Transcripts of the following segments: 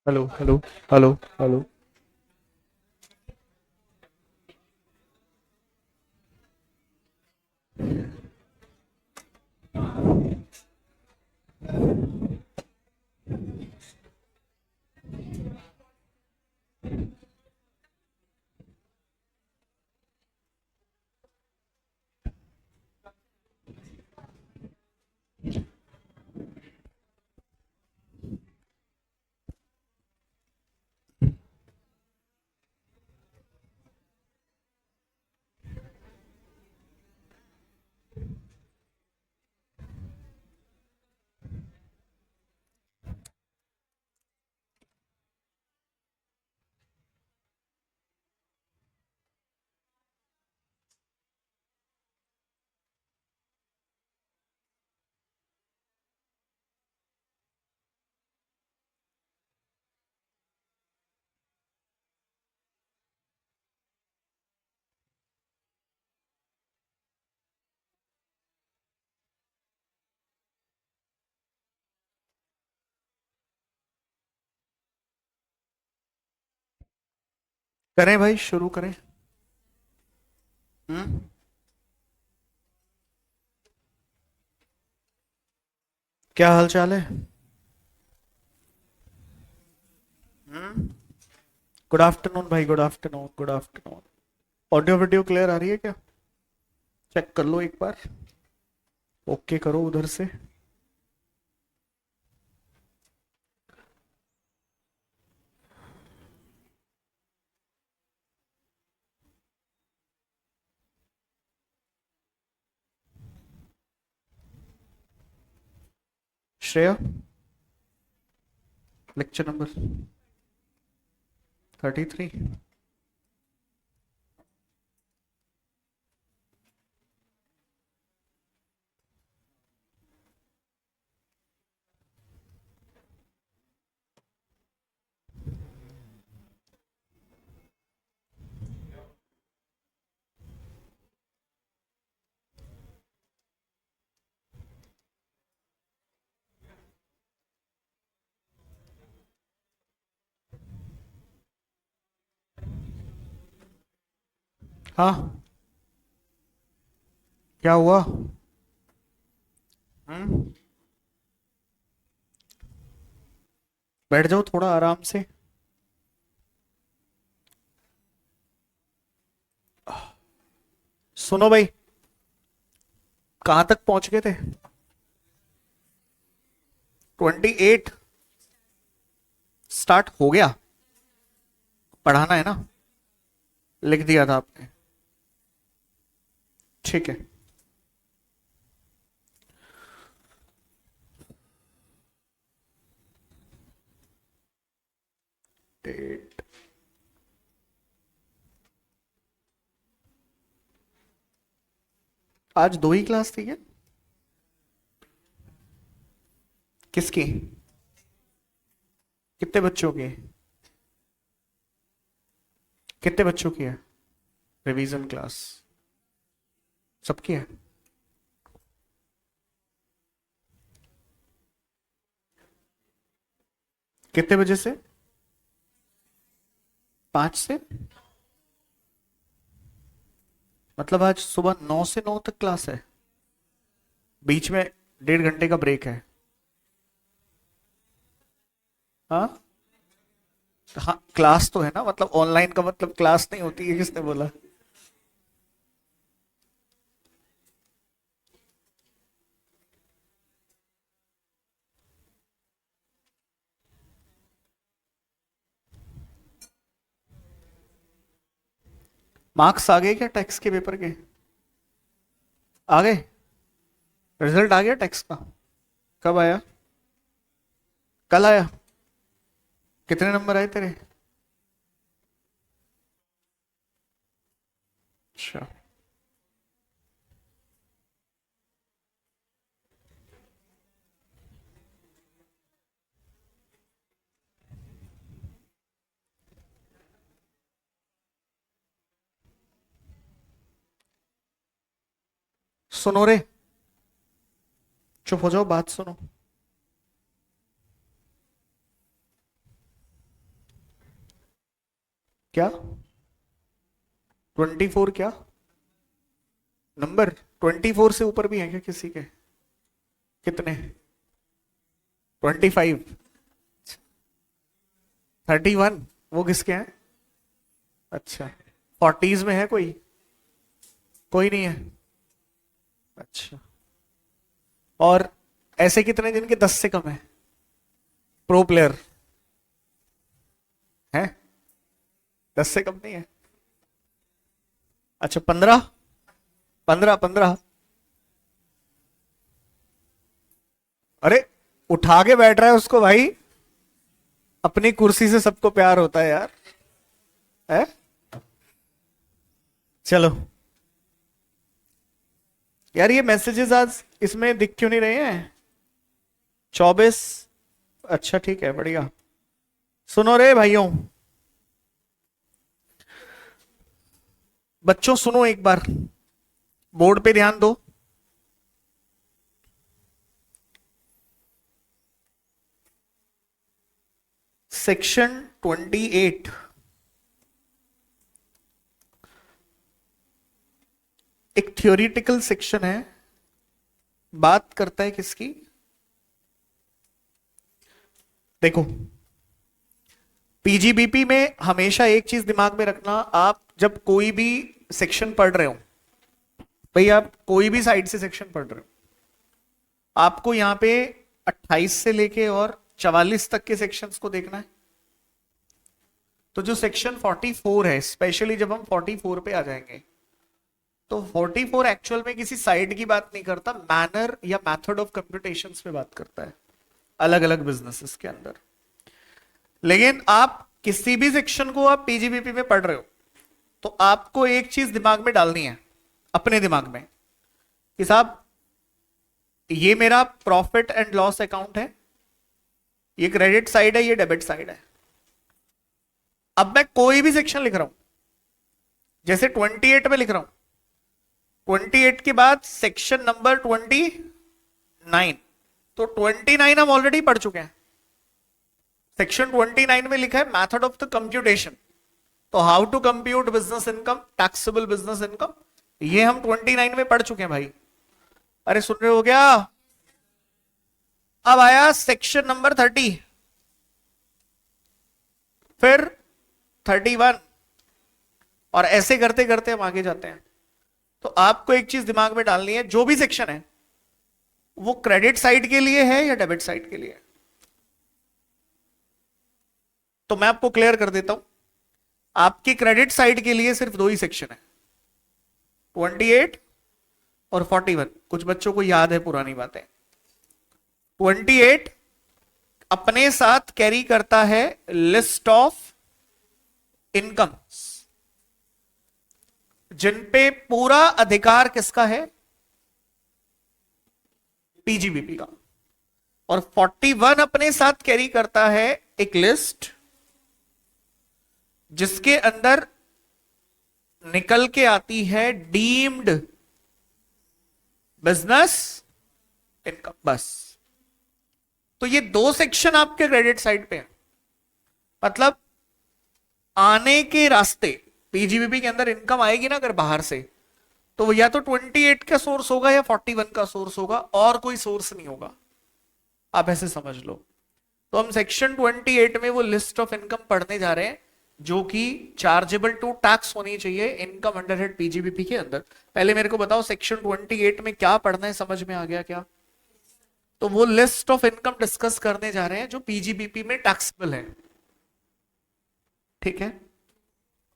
Hello hello hello hello. करें भाई, शुरू करें। हम्म। क्या हाल चाल है? हम्म। गुड आफ्टरनून भाई, good afternoon, good afternoon. Audio video clear आ रही है क्या? चेक कर लो एक बार। ओके करो उधर से। Shreya, lecture number 33। हाँ। क्या हुआ? हम्म। बैठ जाओ थोड़ा आराम से। सुनो भाई, कहाँ तक पहुंच गए थे? 28 स्टार्ट हो गया? पढ़ाना है ना? लिख दिया था आपने? ठीक है। डेट। आज दो ही क्लास थी क्या? किसकी? कितने बच्चों की? कितने बच्चों की है रिवीजन क्लास? सबकी है? कितने बजे से? 5 से? मतलब आज सुबह 9 से 9 तक क्लास है? बीच में 1.5 घंटे का ब्रेक है? हाँ। हाँ, क्लास तो है ना, मतलब ऑनलाइन का मतलब क्लास नहीं होती है, किसने बोला? मार्क्स आ गए क्या टैक्स के पेपर के? आ गए? रिजल्ट आ गया टैक्स का? कब आया? कल आया? कितने नंबर आए तेरे? अच्छा। सुनो रे, चुप हो जाओ, बात सुनो। क्या 24 क्या नंबर? 24 से ऊपर भी है क्या किसी के? कितने? 25? 31? वो किसके हैं? अच्छा। 40s में है कोई? कोई नहीं है। अच्छा। और ऐसे कितने जिनके 10 से कम है? प्रो प्लेयर है? 10 से कम नहीं है? अच्छा, 15? 15? अरे, उठा के बैठ रहा है उसको भाई। अपनी कुर्सी से सबको प्यार होता है यार। है? चलो यार, ये मैसेजेस आज इसमें दिख क्यों नहीं रहे हैं? 24? अच्छा ठीक है, बढ़िया। सुनो रे भाइयों, बच्चों सुनो एक बार, बोर्ड पे ध्यान दो। सेक्शन 28 एक थियोरिटिकल सेक्शन है। बात करता है किसकी? देखो, पीजीबीपी में हमेशा एक चीज दिमाग में रखना, आप जब कोई भी सेक्शन पढ़ रहे हो, भाई आप कोई भी साइड से सेक्शन पढ़ रहे हो, आपको यहां पे 28 से लेके और 44 तक के सेक्शंस को देखना है। तो जो सेक्शन 44 है, स्पेशली जब हम 44 पे आ जाएंगे, तो 44 एक्चुअल में किसी साइड की बात नहीं करता, मैनर या मेथड ऑफ कंप्यूटेशंस पे बात करता है, अलग अलग बिजनेसेस के अंदर। लेकिन आप किसी भी सेक्शन को आप पीजीबीपी में पढ़ रहे हो, तो आपको एक चीज दिमाग में डालनी है, अपने दिमाग में, कि साहब ये मेरा प्रॉफिट एंड लॉस अकाउंट है, ये क्रेडिट साइड है, ये डेबिट साइड है। अब मैं कोई भी सेक्शन लिख रहा हूं, जैसे 28 में लिख रहा हूं, 28 के बाद सेक्शन नंबर 29, तो 29 हम ऑलरेडी पढ़ चुके हैं। सेक्शन 29 में लिखा है मेथड ऑफ द कंप्यूटेशन, तो how to compute business income, taxable business income, ये हम 29 में पढ़ चुके हैं भाई। अरे सुन रहे हो क्या? अब आया सेक्शन नंबर 30, फिर 31, और ऐसे करते करते हम आगे जाते हैं। तो आपको एक चीज दिमाग में डालनी है, जो भी सेक्शन है वो क्रेडिट साइड के लिए है या डेबिट साइड के लिए है। तो मैं आपको क्लियर कर देता हूं, आपकी क्रेडिट साइड के लिए सिर्फ दो ही सेक्शन है, 28 और 41। कुछ बच्चों को याद है पुरानी बातें। 28 अपने साथ कैरी करता है लिस्ट ऑफ इनकम, जिन पे पूरा अधिकार किसका है? पीजीबीपी का। और 41 अपने साथ कैरी करता है एक लिस्ट, जिसके अंदर निकल के आती है डीम्ड बिजनेस इनकम, बस। तो ये दो सेक्शन आपके क्रेडिट साइड पे हैं, मतलब आने के रास्ते, पीजीबीपी के अंदर इनकम आएगी ना अगर बाहर से, तो वो या तो 28 का सोर्स होगा या 41 का सोर्स होगा, और कोई सोर्स नहीं होगा। आप ऐसे समझ लो। तो हम सेक्शन 28 में वो लिस्ट ऑफ इनकम पढ़ने जा रहे हैं, जो कि चार्जेबल टू टैक्स होनी चाहिए इनकम अंडर हेड पीजीबीपी के अंदर। पहले मेरे को बताओ, सेक्शन 28 में क्या पढ़ना है, समझ में आ गया क्या? तो वो लिस्ट ऑफ इनकम डिस्कस करने जा रहे हैं जो पीजीबीपी में टैक्सेबल है। ठीक है?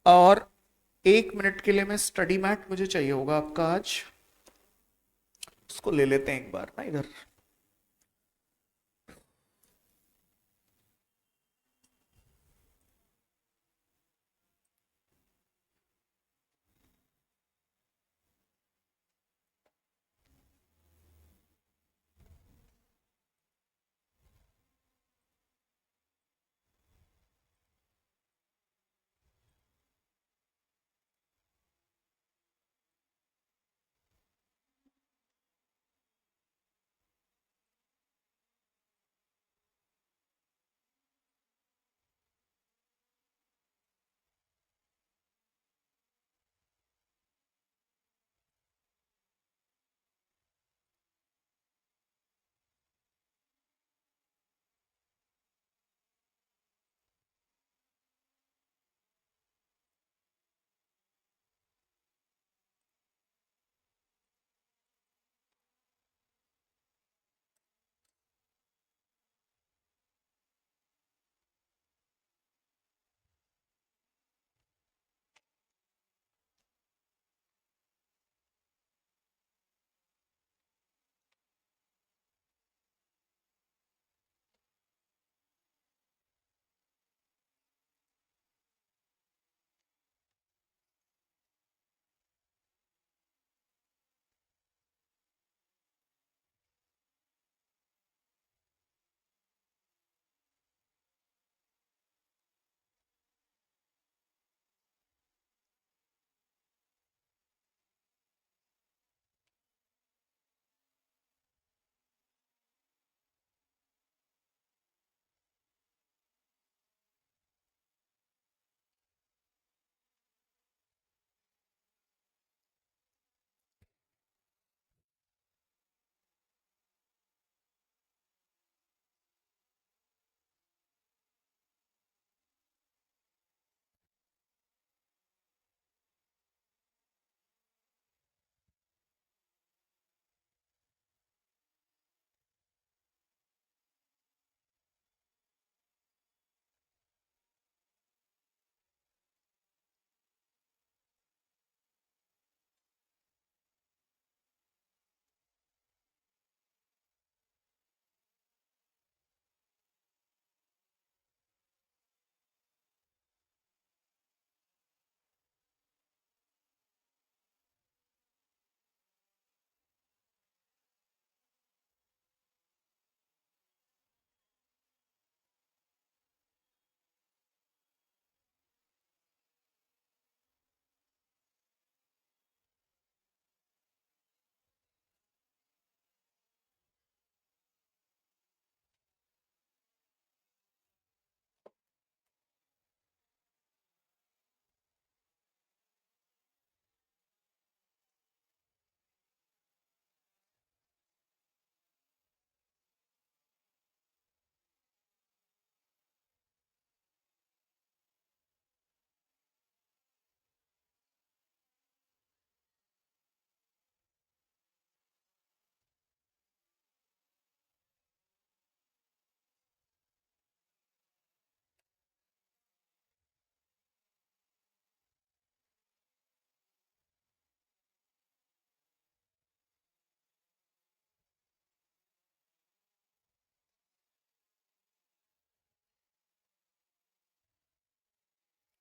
और 1 मिनट के लिए मैं स्टडी मैट मुझे चाहिए होगा आपका आज, उसको ले लेते हैं एक बार ना इधर।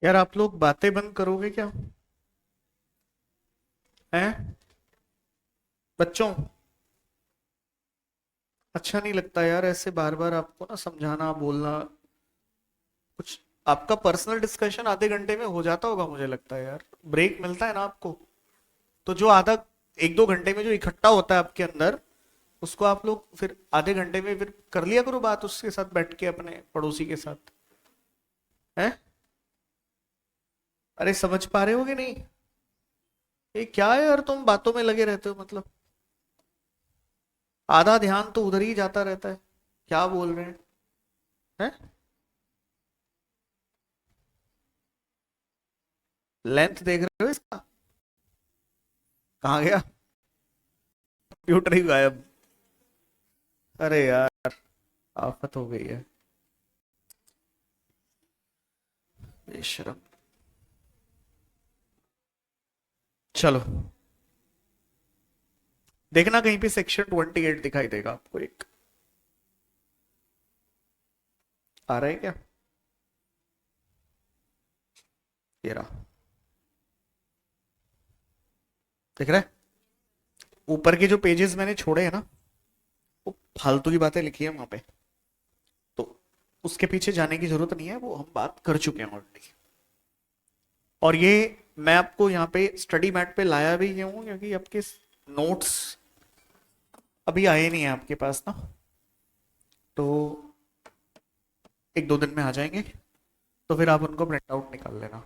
यार आप लोग बातें बंद करोगे क्या? हैं बच्चों? अच्छा नहीं लगता यार ऐसे बार बार आपको ना समझाना बोलना। कुछ आपका पर्सनल डिस्कशन आधे घंटे में हो जाता होगा मुझे लगता है यार। ब्रेक मिलता है ना आपको? तो जो आधा एक दो घंटे में जो इकट्ठा होता है आपके अंदर, उसको आप लोग फिर आधे घंटे में फिर कर लिया करो बात उसके साथ बैठ के, अपने पड़ोसी के साथ। है? अरे समझ पा रहे हो कि नहीं? ये क्या है यार, तुम बातों में लगे रहते हो मतलब। आधा ध्यान तो उधर ही जाता रहता है। क्या बोल रहे हैं? हैं? लेंथ देख रहे हो इसका? कहाँ गया? कंप्यूटर ही गायब। अरे यार, आफत हो गई है। बेशरम। चलो, देखना कहीं पे सेक्शन 28 दिखाई देगा आपको एक। आ रहा है क्या? ये रहा। दिख रहा है? ऊपर के जो पेजेस मैंने छोड़े हैं ना, वो फालतू की बातें लिखी है वहां पे। तो उसके पीछे जाने की जरूरत नहीं है, वो हम बात कर चुके हैं ऑलरेडी। और ये मैं आपको यहाँ पे स्टडी मैट पे लाया भी क्यों हूँ, क्योंकि आपके नोट्स अभी आए नहीं है आपके पास ना। तो एक दो दिन में आ जाएंगे, तो फिर आप उनको प्रिंट आउट निकाल लेना।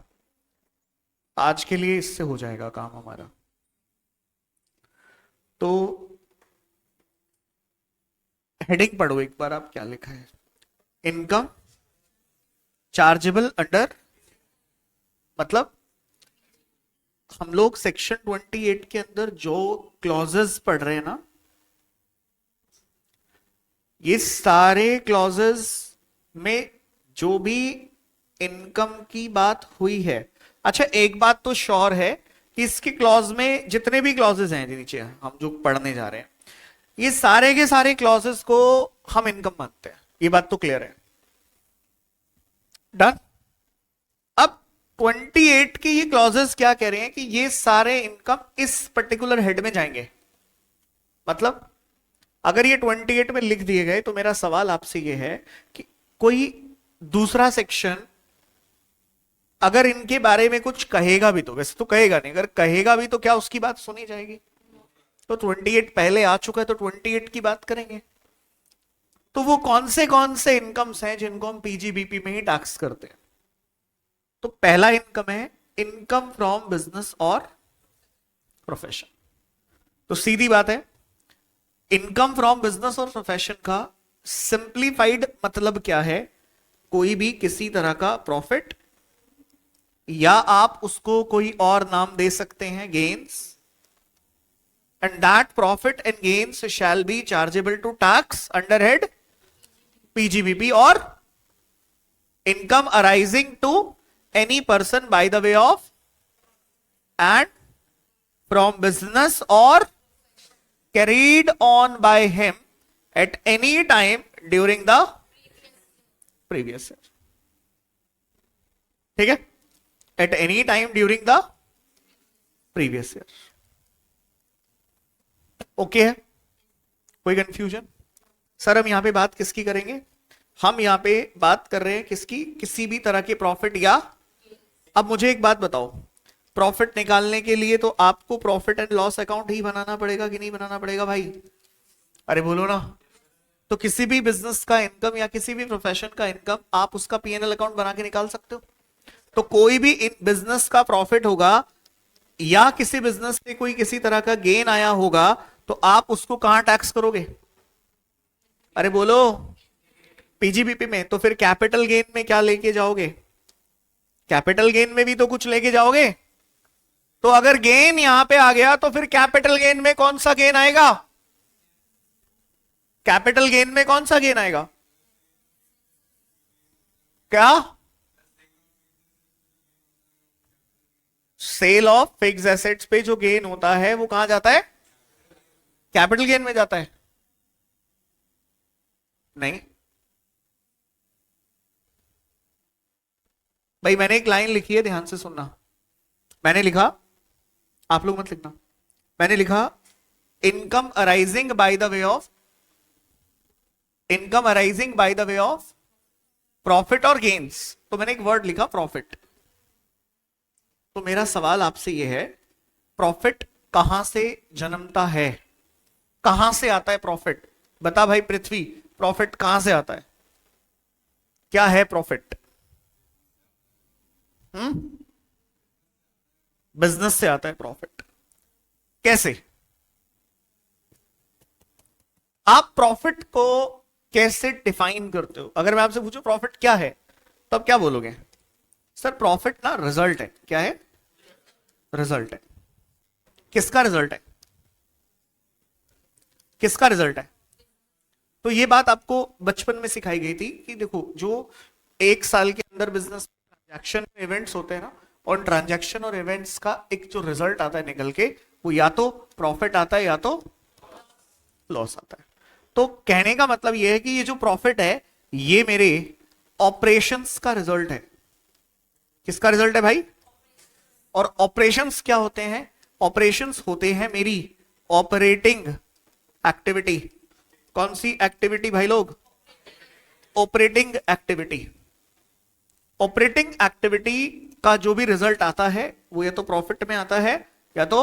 आज के लिए इससे हो जाएगा काम हमारा। तो हेडिंग पढ़ो एक बार, आप क्या लिखा है? इनकम चार्जेबल अंडर, मतलब हम लोग सेक्शन 28 के अंदर जो क्लॉजेस पढ़ रहे हैं ना, ये सारे क्लॉजेस में जो भी इनकम की बात हुई है। अच्छा, एक बात तो श्योर है कि इसके क्लॉज में जितने भी क्लॉजेस हैं नीचे हम जो पढ़ने जा रहे हैं, ये सारे के सारे क्लॉजेस को हम इनकम मानते हैं। ये बात तो क्लियर है। डन। अब 28 के ये क्लॉजेस क्या कह रहे हैं कि ये सारे इनकम इस पर्टिकुलर हेड में जाएंगे। मतलब अगर ये 28 में लिख दिए गए, तो मेरा सवाल आपसे ये है कि कोई दूसरा सेक्शन अगर इनके बारे में कुछ कहेगा भी, तो वैसे तो कहेगा नहीं, अगर कहेगा भी तो क्या उसकी बात सुनी जाएगी? तो 28 पहले आ चुका है, तो 28 की बात करेंगे। तो वो कौन से इनकम्स हैं जिनको हम पीजीबीपी में ही टैक्स करते हैं? तो पहला इनकम है इनकम फ्रॉम बिजनेस और प्रोफेशन। तो सीधी बात है, इनकम फ्रॉम बिजनेस और प्रोफेशन का सिंप्लीफाइड मतलब क्या है? कोई भी किसी तरह का प्रॉफिट, या आप उसको कोई और नाम दे सकते हैं, gains, and that profit and gains shall be chargeable to tax under head PGBP, और income arising to any person by the way of and from business और carried on by him at any time during the previous year. ठीक है? at any time during the previous year. Okay है? कोई confusion? Sir हम यहां पे बात किसकी करेंगे? हम यहां पे बात कर रहे हैं किसकी? किसी भी तरह के प्रॉफिट या। अब मुझे एक बात बताओ, प्रॉफिट निकालने के लिए तो आपको प्रॉफिट एंड लॉस अकाउंट ही बनाना पड़ेगा कि नहीं बनाना पड़ेगा भाई? अरे बोलो ना। तो किसी भी बिजनेस का इनकम या किसी भी प्रोफेशन का इनकम आप उसका पीएनएल अकाउंट बना के निकाल सकते हो। तो कोई भी बिजनेस का प्रॉफिट होगा या किसी बिजनेस पे कोई किसी तरह का गेन आया होगा, तो आप उसको कहां टैक्स करोगे? अरे बोलो। पीजीबीपी में। तो फिर कैपिटल गेन में क्या लेके जाओगे? कैपिटल गेन में भी तो कुछ लेके जाओगे। तो अगर गेन यहां पे आ गया, तो फिर कैपिटल गेन में कौन सा गेन आएगा? कैपिटल गेन में कौन सा गेन आएगा? क्या? सेल ऑफ फिक्स एसेट्स पे जो गेन होता है वो कहां जाता है? कैपिटल गेन में जाता है। नहीं, भाई मैंने एक लाइन लिखी है, ध्यान से सुनना। मैंने लिखा, आप लोग मत लिखना, मैंने लिखा income arising bye the way of, income arising bye the way of profit और गेन्स। तो मैंने एक वर्ड लिखा प्रॉफिट। तो मेरा सवाल आपसे यह है, प्रॉफिट कहां से जन्मता है, कहां से आता है प्रॉफिट? बता भाई पृथ्वी, प्रॉफिट कहां से आता है? क्या है प्रॉफिट? बिजनेस से आता है प्रॉफिट। कैसे? आप प्रॉफिट को कैसे डिफाइन करते हो? अगर मैं आपसे पूछूं प्रॉफिट क्या है, तो आप क्या बोलोगे? सर प्रॉफिट ना रिजल्ट है। क्या है? रिजल्ट है। किसका रिजल्ट है? किसका रिजल्ट है? तो ये बात आपको बचपन में सिखाई गई थी कि देखो, जो एक साल के अंदर बिजनेस ट्रांजैक्शन इवेंट्स होते हैं ना, और ट्रांजैक्शन और इवेंट्स का एक जो रिजल्ट आता है निकल के, वो या तो प्रॉफिट आता है या तो लॉस आता है। तो कहने का मतलब यह है कि ये जो प्रॉफिट है, ये मेरे ऑपरेशंस का रिजल्ट है। किसका रिजल्ट है भाई? और ऑपरेशंस क्या होते हैं? ऑपरेशंस होते हैं मेरी ऑपरेटिंग एक्टिविटी। कौन सी एक्टिविटी भाई लोग? Operating activity. ऑपरेटिंग एक्टिविटी का जो भी रिजल्ट आता है वो या तो प्रॉफिट में आता है या तो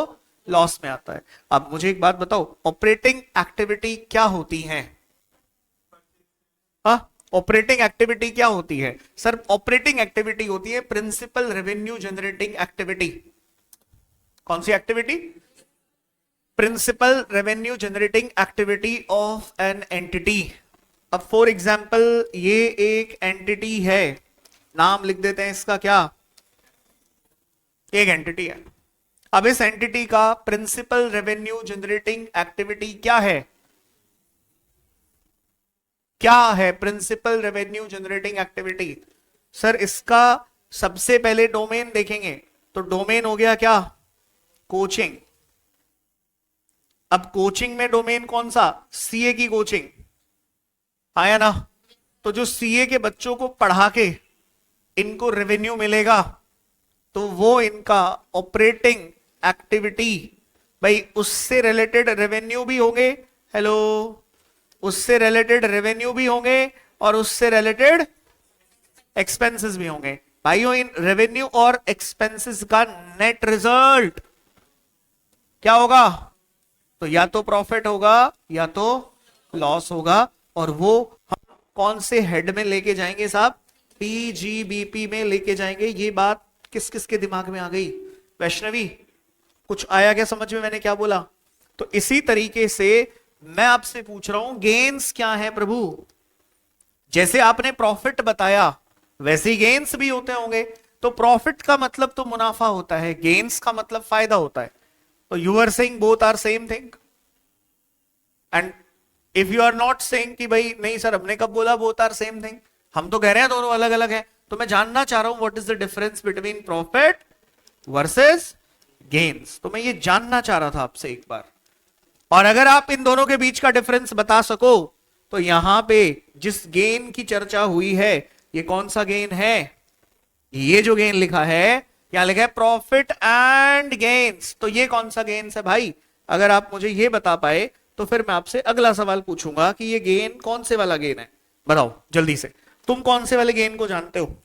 लॉस में आता है। अब मुझे एक बात बताओ, ऑपरेटिंग एक्टिविटी क्या होती है? हाँ, ऑपरेटिंग एक्टिविटी क्या होती है? सर ऑपरेटिंग एक्टिविटी होती है प्रिंसिपल रेवेन्यू जनरेटिंग एक्टिविटी। कौन सी activity? Principal revenue generating activity of an entity. अब फॉर एग्जाम्पल ये एक एंटिटी है, नाम लिख देते हैं इसका, क्या? एक एंटिटी है। अब इस एंटिटी का प्रिंसिपल रेवेन्यू जनरेटिंग एक्टिविटी क्या है? क्या है principal revenue generating activity? Sir इसका सबसे पहले डोमेन देखेंगे, तो डोमेन हो गया क्या? कोचिंग। अब कोचिंग में डोमेन कौन सा? सीए की कोचिंग, आया ना? तो जो सीए के बच्चों को पढ़ा के इनको रेवेन्यू मिलेगा, तो वो इनका ऑपरेटिंग एक्टिविटी। भाई उससे रिलेटेड रेवेन्यू भी होंगे, हेलो, उससे रिलेटेड रेवेन्यू भी होंगे और उससे रिलेटेड एक्सपेंसेस भी होंगे। भाइयों इन रेवेन्यू और एक्सपेंसेस का नेट रिजल्ट क्या होगा? तो या तो प्रॉफिट होगा या तो लॉस होगा। और वो हम कौन से हेड में लेके जाएंगे साहब? पीजीबीपी में लेके जाएंगे। ये बात किस किस के दिमाग में आ गई? वैष्णवी, कुछ आया क्या समझ में मैंने क्या बोला? तो इसी तरीके से मैं आपसे पूछ रहा हूं, गेन्स क्या है प्रभु? जैसे आपने प्रॉफिट बताया वैसे ही गेन्स भी होते होंगे। तो प्रॉफिट का मतलब तो मुनाफा होता है, गेन्स का मतलब फायदा होता है। तो you are saying both are same thing, and if you are not saying कि भाई नहीं सर हमने कब बोला बोथ आर सेम थिंग, हम तो कह रहे हैं दोनों अलग अलग है। तो मैं जानना चाह रहा हूं what is the difference between profit versus gains. तो मैं ये जानना चाह रहा था आपसे एक बार, और अगर आप इन दोनों के बीच का डिफरेंस बता सको, तो यहां पे जिस गेन की चर्चा हुई है, ये कौन सा गेन है? ये जो गेन लिखा है, क्या लिखा है? Profit and gains. तो ये कौन सा गेन्स है भाई? अगर आप मुझे ये बता पाए तो फिर मैं आपसे अगला सवाल पूछूंगा कि ये गेन कौन से वाला गेन है। बताओ जल्दी से, तुम कौन से वाले गेन को जानते हो?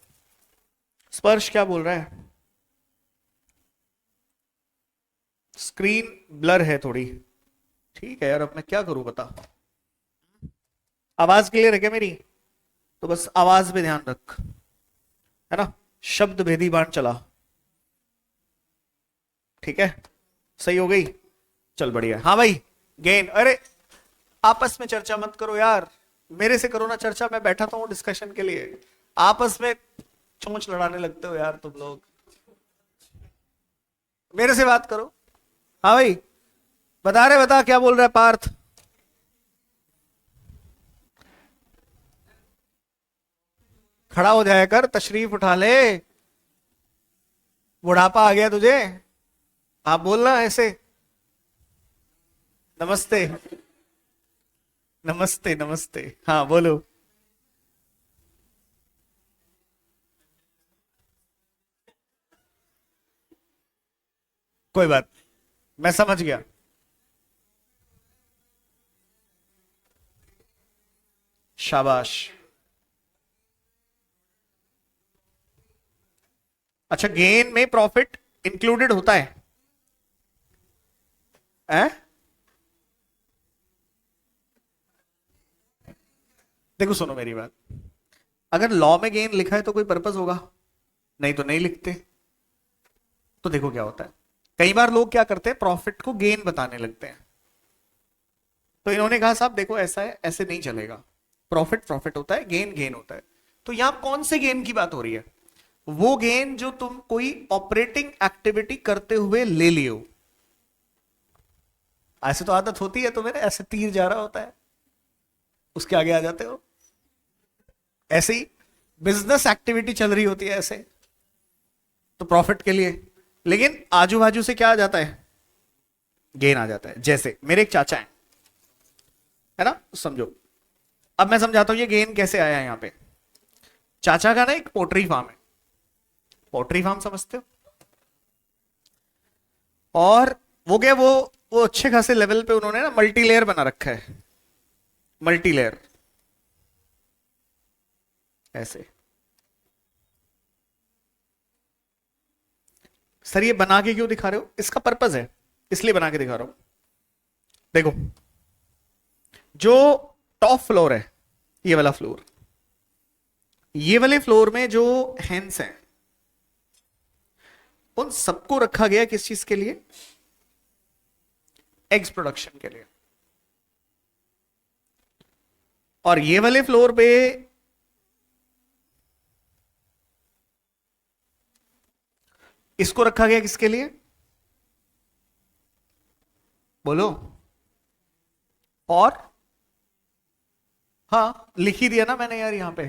स्पर्श क्या बोल रहा है? स्क्रीन ब्लर है थोड़ी। ठीक है यार, अब मैं क्या करूं बता। आवाज क्लियर है क्या मेरी? तो बस आवाज पे ध्यान रख, है ना? शब्द भेदी बाण चला। ठीक है, सही हो गई? चल बढ़िया। हाँ भाई, गेन। अरे आपस में चर्चा मत करो यार, मेरे से करो ना चर्चा, मैं बैठा था हूं डिस्कशन के लिए। आपस में चोंच लड़ाने लगते हो यार तुम लोग, मेरे से बात करो। हाँ भाई, बता क्या बोल रहा है पार्थ? खड़ा हो जाया कर, तशरीफ उठा ले। बुढ़ापा आ गया तुझे? आप बोलना ऐसे। नमस्ते। नमस्ते नमस्ते, हाँ बोलो। कोई बात, मैं समझ गया। शाबाश। अच्छा, गेन में प्रॉफिट इंक्लूडेड होता है? हैं? देखो सुनो मेरी बात, अगर लॉ में गेन लिखा है तो कोई पर्पस होगा, नहीं तो नहीं लिखते। तो देखो क्या होता है, कई बार लोग क्या करते हैं, प्रॉफिट को गेन बताने लगते हैं। तो इन्होंने कहा साहब देखो ऐसा है, ऐसे नहीं चलेगा, प्रॉफिट प्रॉफिट होता है, गेन गेन होता है। तो यहां कौन से गेन की बात हो रही है? वो गेन जो तुम कोई ऑपरेटिंग एक्टिविटी करते हुए ले लियो। ऐसे तो आदत होती है, तो मेरे ऐसे तीर जा रहा होता है, उसके आगे आ जाते हो। ऐसे ही बिजनेस एक्टिविटी चल रही होती है ऐसे, तो प्रॉफिट के लिए, लेकिन आजू बाजू से क्या आ जाता है, गेन आ जाता है। जैसे मेरे एक चाचा है ना, समझो। अब मैं समझाता हूं ये गेन कैसे आया है यहां पे। चाचा का ना एक पोल्ट्री फार्म है, पोल्ट्री फार्म समझते हो? और वो क्या, वो अच्छे खासे लेवल पे उन्होंने ना मल्टी लेयर बना रखा है, मल्टी लेयर ऐसे। सर ये बना के क्यों दिखा रहे हो? इसका पर्पस है, इसलिए बना के दिखा रहा हूं। देखो, जो टॉप फ्लोर है, ये वाला फ्लोर, ये वाले फ्लोर में जो हेंस हैं, उन सबको रखा गया किस चीज के लिए? एग्स प्रोडक्शन के लिए। और ये वाले फ्लोर पे इसको रखा गया किसके लिए? बोलो। और हाँ, लिख ही दिया ना मैंने यार यहां पे।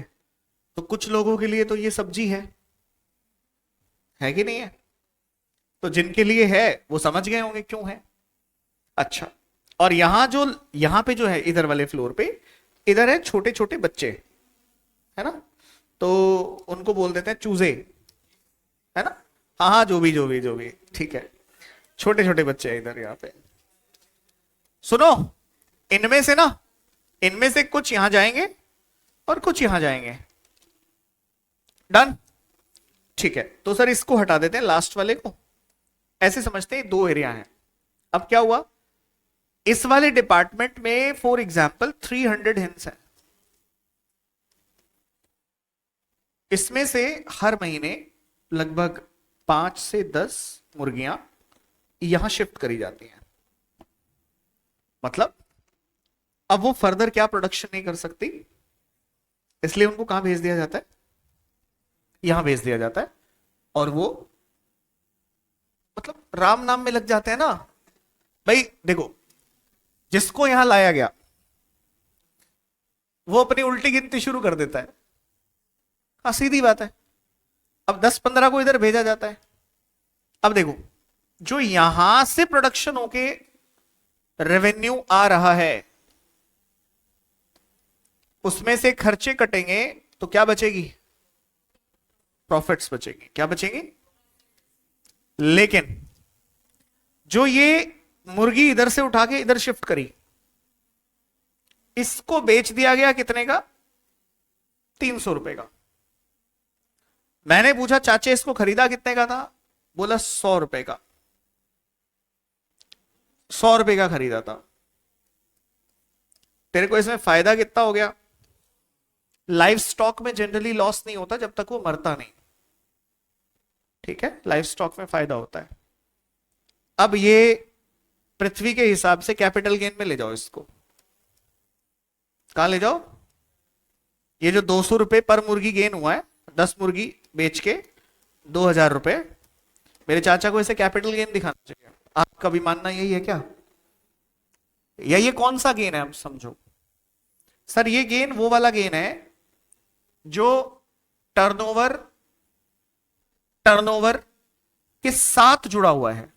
तो कुछ लोगों के लिए तो ये सब्जी है कि नहीं है? तो जिनके लिए है वो समझ गए होंगे क्यों है। अच्छा, और यहां पे जो है इधर वाले फ्लोर पे, इधर है छोटे छोटे बच्चे, है ना? तो उनको बोल देते हैं चूजे, है ना? हाँ हाँ, जो भी ठीक है, छोटे छोटे बच्चे हैं इधर यहाँ पे। सुनो, इनमें से ना, इनमें से कुछ यहां जाएंगे और कुछ यहां जाएंगे। डन? ठीक है, तो सर इसको हटा देते हैं लास्ट वाले को, ऐसे समझते हैं दो एरिया हैं। अब क्या हुआ, इस वाले डिपार्टमेंट में फॉर एग्जाम्पल 300 हिंस है, इसमें से हर महीने लगभग 5 से 10 मुर्गियां यहां शिफ्ट करी जाती हैं। मतलब अब वो फर्दर क्या प्रोडक्शन नहीं कर सकती, इसलिए उनको कहां भेज दिया जाता है? यहां भेज दिया जाता है। और वो मतलब राम नाम में लग जाते हैं ना भाई। देखो, जिसको यहां लाया गया वो अपनी उल्टी गिनती शुरू कर देता है। हाँ, सीधी बात है। अब 10-15 को इधर भेजा जाता है। अब देखो, जो यहां से प्रोडक्शन होके रेवेन्यू आ रहा है, उसमें से खर्चे कटेंगे तो क्या बचेगी? प्रॉफिट्स बचेगी। क्या बचेगी? लेकिन जो ये मुर्गी इधर से उठा के इधर शिफ्ट करी, इसको बेच दिया गया कितने का? 300 रुपए का। मैंने पूछा चाचे इसको खरीदा कितने का था? बोला 100 रुपए का। 100 रुपए का खरीदा था। तेरे को इसमें फायदा कितना हो गया? लाइव स्टॉक में जनरली लॉस नहीं होता जब तक वो मरता नहीं, ठीक है? लाइव स्टॉक में फायदा होता है। अब ये पृथ्वी के हिसाब से कैपिटल गेन में ले जाओ इसको। कहां ले जाओ? ये जो 200 रुपए पर मुर्गी गेन हुआ है, 10 मुर्गी बेच के 2000 रुपए, मेरे चाचा को इसे कैपिटल गेन दिखाना चाहिए। आपका भी मानना यही है क्या? या ये कौन सा गेन है? आप समझो सर, ये गेन वो वाला गेन है जो टर्नओवर टर्नओवर के साथ जुड़ा हुआ है।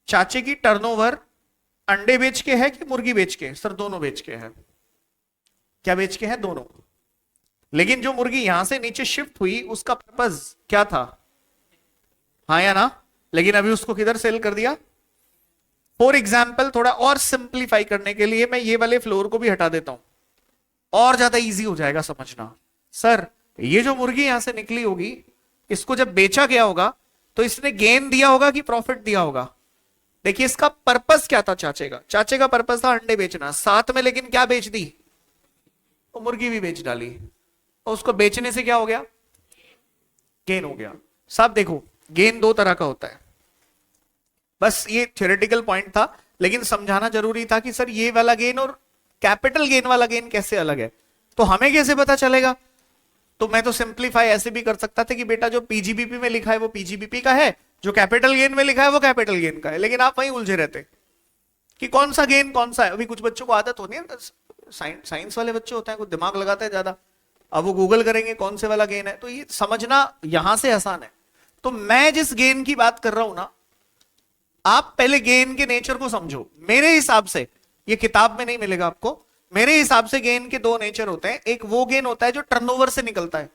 चाचे की टर्नओवर अंडे बेच के है कि मुर्गी बेच के? सर दोनों बेच के है। क्या बेच के है? दोनों। लेकिन जो मुर्गी यहां से नीचे शिफ्ट हुई उसका पर्पस क्या था? हाँ या ना? लेकिन अभी उसको किधर सेल कर दिया। फॉर एग्जाम्पल थोड़ा और सिंप्लीफाई करने के लिए मैं ये वाले फ्लोर को भी हटा देता हूं, और ज्यादा इजी हो जाएगा समझना। सर ये जो मुर्गी यहां से निकली होगी, इसको जब बेचा गया होगा तो इसने गेन दिया होगा कि प्रॉफिट दिया होगा। देखिए इसका पर्पस क्या था चाचे का, चाचे का पर्पस था अंडे बेचना, साथ में लेकिन क्या बेच दी, वो मुर्गी भी बेच डाली, और उसको बेचने से क्या हो गया, गेन हो गया। साहब देखो गेन दो तरह का होता है, बस ये थ्योरेटिकल पॉइंट था, लेकिन समझाना जरूरी था कि सर ये वाला गेन और कैपिटल गेन वाला गेन कैसे अलग है, तो हमें कैसे पता चलेगा। तो मैं तो सिंप्लीफाई ऐसे भी कर सकता था कि बेटा जो पीजीबीपी में लिखा है वो पीजीबीपी का है, जो कैपिटल गेन में लिखा है वो कैपिटल गेन का है, लेकिन आप वहीं उलझे रहते कि कौन सा गेन कौन सा है। अभी कुछ बच्चों को आदत होती है, साइंस वाले बच्चे होते हैं, कुछ दिमाग लगाते हैं ज्यादा, अब वो गूगल करेंगे कौन से वाला गेन है, तो ये समझना यहां से आसान है। तो मैं जिस गेन की बात कर रहा हूं ना, आप पहले गेन के नेचर को समझो। मेरे हिसाब से ये किताब में नहीं मिलेगा आपको, मेरे हिसाब से गेन के दो नेचर होते हैं। एक वो गेन होता है जो टर्नओवर से निकलता है,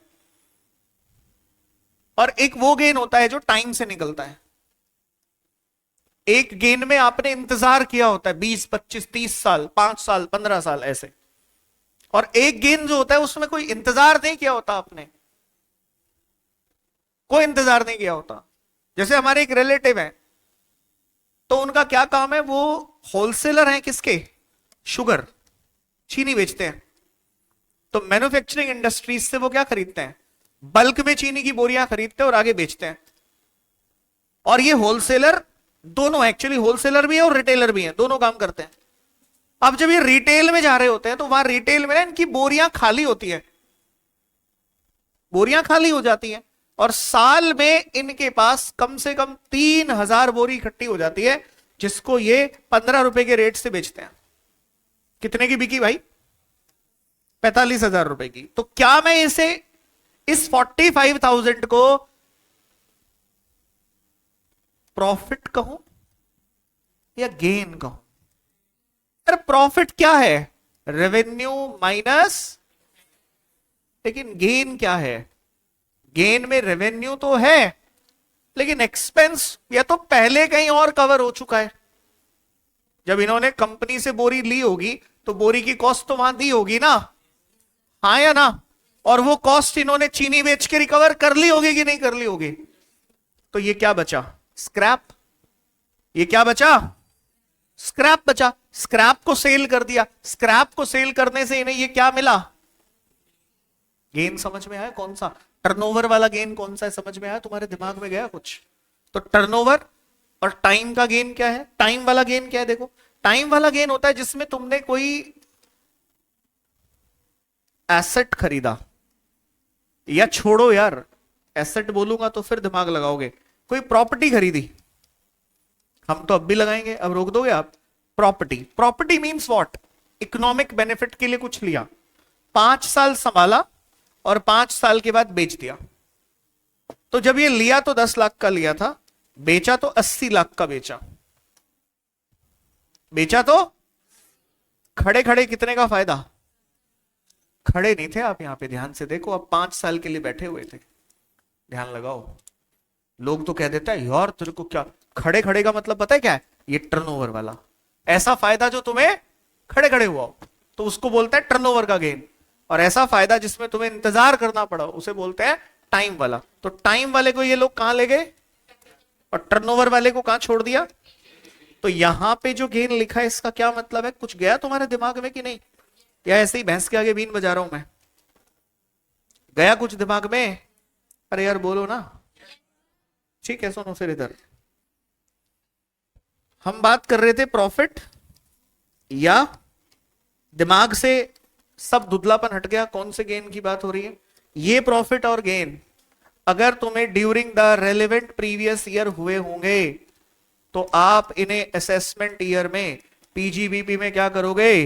और एक वो गेन होता है जो टाइम से निकलता है। एक गेन में आपने इंतजार किया होता है 20, 25, 30 साल, 5 साल, 15 साल ऐसे, और एक गेन जो होता है उसमें कोई इंतजार नहीं किया होता आपने, कोई इंतजार नहीं किया होता। जैसे हमारे एक रिलेटिव है, तो उनका क्या काम है, वो होलसेलर हैं किसके, शुगर, चीनी बेचते हैं। तो मैन्युफैक्चरिंग इंडस्ट्रीज से वो क्या खरीदते हैं, बल्क में चीनी की बोरियां खरीदते हैं और आगे बेचते हैं। और ये होलसेलर दोनों, एक्चुअली होलसेलर भी है और रिटेलर भी है, दोनों काम करते हैं। अब जब ये रिटेल में जा रहे होते हैं तो वहां रिटेल में ना इनकी बोरियां खाली होती है, बोरियां खाली हो जाती हैं, और साल में इनके पास कम से कम 3000 बोरी इकट्ठी हो जाती है, जिसको ये 15 रुपए के रेट से बेचते हैं। कितने की बिकी भाई, 45,000 रुपए की। तो क्या मैं इसे, इस 45,000 को प्रॉफिट कहूं या गेन कहूं। अरे प्रॉफिट क्या है, रेवेन्यू माइनस, लेकिन गेन क्या है, गेन में रेवेन्यू तो है लेकिन एक्सपेंस या तो पहले कहीं और कवर हो चुका है। जब इन्होंने कंपनी से बोरी ली होगी तो बोरी की कॉस्ट तो वहां दी होगी ना, हाँ या ना, और वो कॉस्ट इन्होंने चीनी बेच के रिकवर कर ली होगी कि नहीं कर ली होगी। तो ये क्या बचा, स्क्रैप। ये क्या बचा, स्क्रैप बचा। स्क्रैप को सेल कर दिया, स्क्रैप को सेल करने से इन्हें ये क्या मिला, गेन। समझ में आया कौन सा, टर्नओवर वाला गेन कौन सा है, समझ में आया, तुम्हारे दिमाग में गया कुछ। तो टर्नओवर और टाइम का गेन क्या है, टाइम वाला गेन क्या है, देखो टाइम वाला गेन होता है जिसमें तुमने कोई एसेट खरीदा, या छोड़ो यार एसेट बोलूंगा तो फिर दिमाग लगाओगे, कोई प्रॉपर्टी खरीदी, हम तो अब भी लगाएंगे, अब रोक दोगे आप। Property, property means what, economic benefit के लिए कुछ लिया, 5 साल संभाला और 5 साल के बाद बेच दिया। तो जब ये लिया तो 10 लाख का लिया था, बेचा तो 80 लाख का बेचा। बेचा तो खड़े खड़े कितने का फायदा, खड़े नहीं थे आप, यहां पे ध्यान से देखो, अब 5 साल के लिए बैठे हुए थे, ध्यान लगाओ। लोग तो कह देते हैं यार तेरे को क्या, खड़े खड़े का मतलब पता है क्या है, ये टर्नओवर वाला, ऐसा फायदा जो तुम्हें खड़े खड़े हुआ तो उसको बोलते हैं टर्नओवर का गेन, और ऐसा फायदा जिसमें तुम्हें इंतजार करना पड़ा उसे बोलते हैं टाइम वाला। तो टाइम वाले को ये लोग कहां ले गए और टर्नओवर वाले को कहां छोड़ दिया। तो यहां पे जो गेन लिखा है इसका क्या मतलब है, कुछ गया तुम्हारे दिमाग में कि नहीं, या ऐसे ही भैंस के आगे बीन बजा रहा हूं मैं, गया कुछ दिमाग में, अरे यार बोलो ना। ठीक है सुनो फिर, इधर हम बात कर रहे थे प्रॉफिट, या दिमाग से सब धुंधलापन हट गया, कौन से गेन की बात हो रही है, ये प्रॉफिट और गेन अगर तुम्हें during the relevant previous year हुए होंगे तो आप इन्हें असेसमेंट ईयर में पीजीबीपी में क्या करोगे,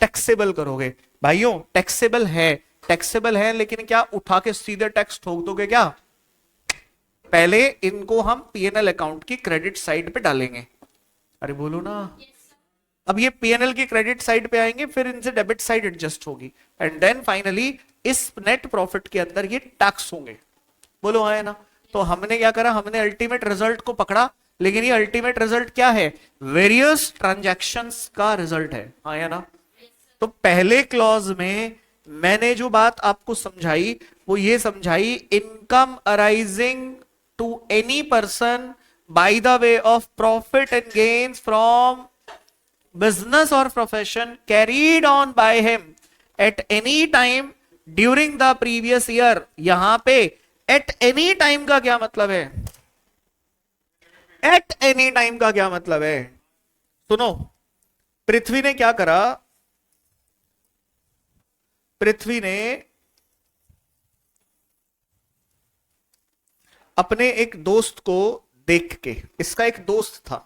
टैक्सेबल करोगे। भाइयों टैक्सेबल है, टैक्सेबल है, लेकिन क्या उठा के सीधे टैक्स ठोक दोगे क्या, पहले इनको हम पीएनएल अकाउंट की क्रेडिट साइड पे डालेंगे। अरे बोलो ना, अब ये पीएनएल की क्रेडिट साइड पे आएंगे, फिर इनसे डेबिट साइड एडजस्ट होगी, एंड देन फाइनली इस नेट प्रॉफिट के अंदर ये टैक्स होंगे। बोलो आए ना। तो हमने क्या करा, हमने अल्टीमेट रिजल्ट को पकड़ा, लेकिन ये अल्टीमेट रिजल्ट क्या है, वेरियस ट्रांजैक्शंस का रिजल्ट है, हाँ या ना। तो पहले क्लॉज में मैंने जो बात आपको समझाई वो ये समझाई, income arising to any person by the way of profit and gains from business or profession carried on by him at any time during the previous year। यहां पे at any time का क्या मतलब है, at any time का क्या मतलब है, सुनो। पृथ्वी ने क्या करा, पृथ्वी ने अपने एक दोस्त को देख के, इसका एक दोस्त था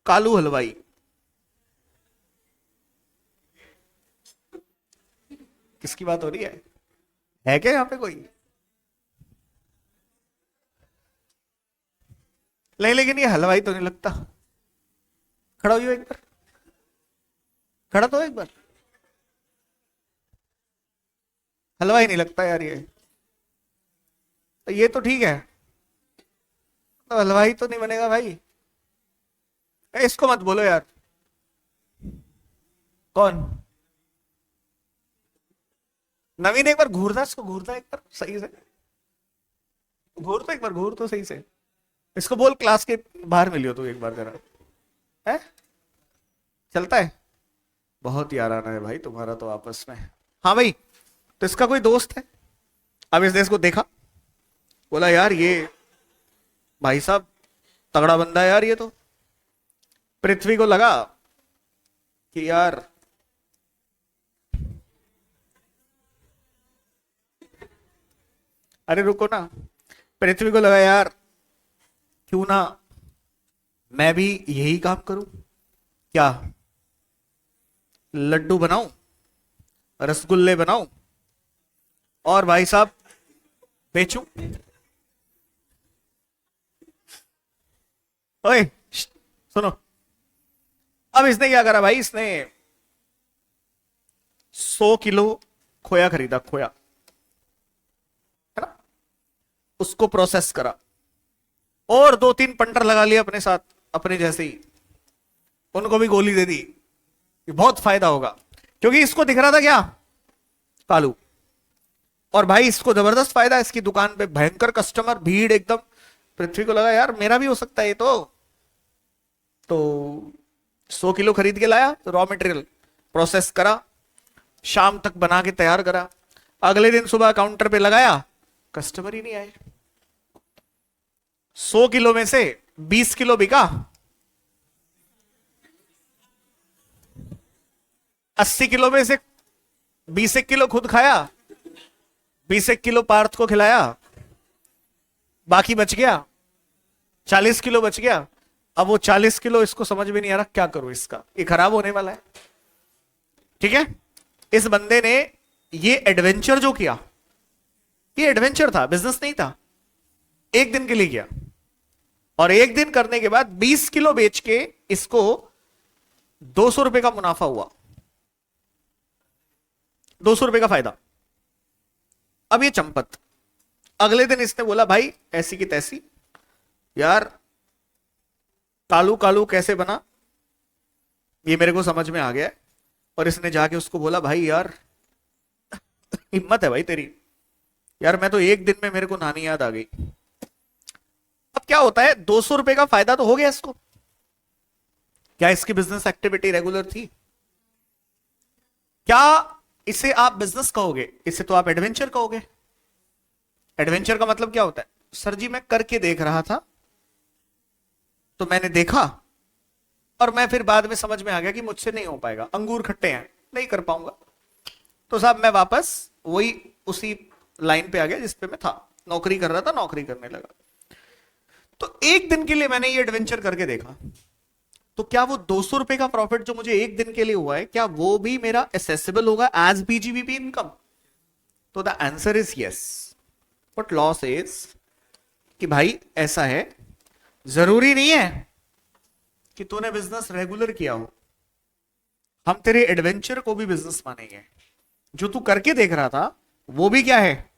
कालू हलवाई, किसकी बात हो रही है क्या यहां पे कोई, नहीं लेकिन ये हलवाई तो नहीं लगता, खड़ा हो एक बार, खड़ा तो एक बार, हलवाई नहीं लगता यार ये तो ठीक है, तो हलवाई तो नहीं बनेगा भाई, इसको मत बोलो यार, कौन, नवीन एक बार घूरता, इसको घूरता एक बार सही से, घूर तो एक बार, घूर तो सही से, इसको बोल क्लास के बाहर मिलियो तो एक बार जरा, है चलता है, बहुत याराना है भाई तुम्हारा तो आपस में। हाँ भाई, तो इसका कोई दोस्त है, अब इसने इसको देखा, बोला यार ये भाई साहब तगड़ा बंदा है यार ये तो। पृथ्वी को लगा कि यार अरे रुको ना, पृथ्वी को लगा यार क्यों ना मैं भी यही काम करूं, क्या लड्डू बनाऊं, रसगुल्ले बनाऊं और भाई साहब बेचूं। ओए सुनो, अब इसने क्या करा भाई, इसने 100 किलो खोया खरीदा, खोया है ना, उसको प्रोसेस करा और 2-3 पंटर लगा लिए अपने साथ, अपने जैसे ही, उनको भी गोली दे दी कि बहुत फायदा होगा, क्योंकि इसको दिख रहा था क्या, कालू, और भाई इसको जबरदस्त फायदा, इसकी दुकान पे भयंकर कस्टमर, भीड़ एकदम। पृथ्वी को लगा यार मेरा भी हो सकता है ये तो 100 किलो खरीद के लाया रॉ मटेरियल, प्रोसेस करा, शाम तक बना के तैयार करा, अगले दिन सुबह काउंटर पे लगाया, कस्टमर ही नहीं आए। 100 किलो में से 20 किलो बिका, 80 किलो में से 20 किलो खुद खाया, 20 किलो पार्थ को खिलाया, बाकी बच गया 40 किलो बच गया। अब वो 40 किलो इसको समझ में नहीं आ रहा क्या करूं, इसका ये खराब होने वाला है, ठीक है। इस बंदे ने ये एडवेंचर जो किया, ये एडवेंचर था, बिजनेस नहीं था, एक दिन के लिए किया, और एक दिन करने के बाद 20 किलो बेच के इसको 200 रुपए का मुनाफा हुआ, 200 रुपए का फायदा। अब ये चंपत, अगले दिन इसने बोला भाई ऐसी की तैसी, यार कालू कालू कैसे बना ये मेरे को समझ में आ गया, और इसने जाके उसको बोला भाई यार हिम्मत है भाई तेरी, यार मैं तो एक दिन में, मेरे को नानी याद आ गई। अब क्या होता है, 200 रुपए का फायदा तो हो गया इसको, क्या इसकी बिजनेस एक्टिविटी रेगुलर थी, क्या इसे आप बिजनेस कहोगे, इसे तो आप एडवेंचर कहोगे। एडवेंचर का मतलब क्या होता है, सर जी मैं करके देख रहा था, तो मैंने देखा और मैं फिर बाद में समझ में आ गया कि मुझसे नहीं हो पाएगा, अंगूर खट्टे हैं नहीं कर पाऊंगा, तो साहब मैं वापस वही उसी लाइन पे आ गया जिस पे मैं था, नौकरी कर रहा था, नौकरी करने लगा। तो एक दिन के लिए मैंने ये एडवेंचर करके देखा, तो क्या वो 200 रुपए का प्रॉफिट जो मुझे एक दिन के लिए हुआ है, क्या वो भी मेरा एसेसिबल होगा एज बीजीबीपी इनकम? तो the answer is yes, but loss is कि भाई ऐसा है, जरूरी नहीं है कि तूने बिजनेस रेगुलर किया हो, हम तेरे एडवेंचर को भी बिजनेस मानेंगे, जो तू करके देख रहा था वो भी क्या है,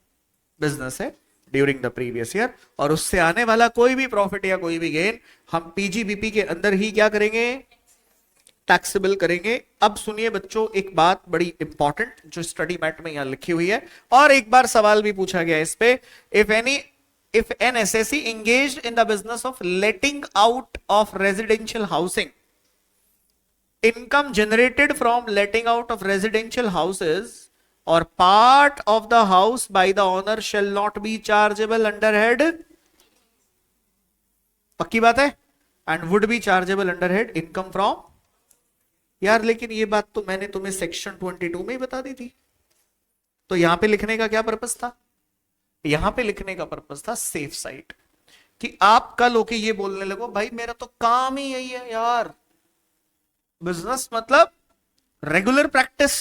बिजनेस है ड्यूरिंग द प्रीवियस ईयर, और उससे आने वाला कोई भी प्रॉफिट या कोई भी गेन हम पीजीबीपी के अंदर ही क्या करेंगे, टैक्सेबल करेंगे। अब सुनिए बच्चों, एक बात बड़ी इंपॉर्टेंट जो स्टडी मैट में यहां लिखी हुई है, और एक बार सवाल भी पूछा गया इस पे, if an SSC engaged in the business of letting out of residential housing, income generated from letting out of residential houses or part of the house by the owner shall not be chargeable under head, पक्की बात है, and would be chargeable under head income from। यार लेकिन ये बात तो मैंने तुम्हें सेक्शन 22 में ही बता दी थी, तो यहां पे लिखने का क्या पर्पस था, यहां पे लिखने का पर्पस था सेफ साइड, कि आप कल होके ये बोलने लगो भाई मेरा तो काम ही यही है यार, बिजनेस मतलब रेगुलर प्रैक्टिस,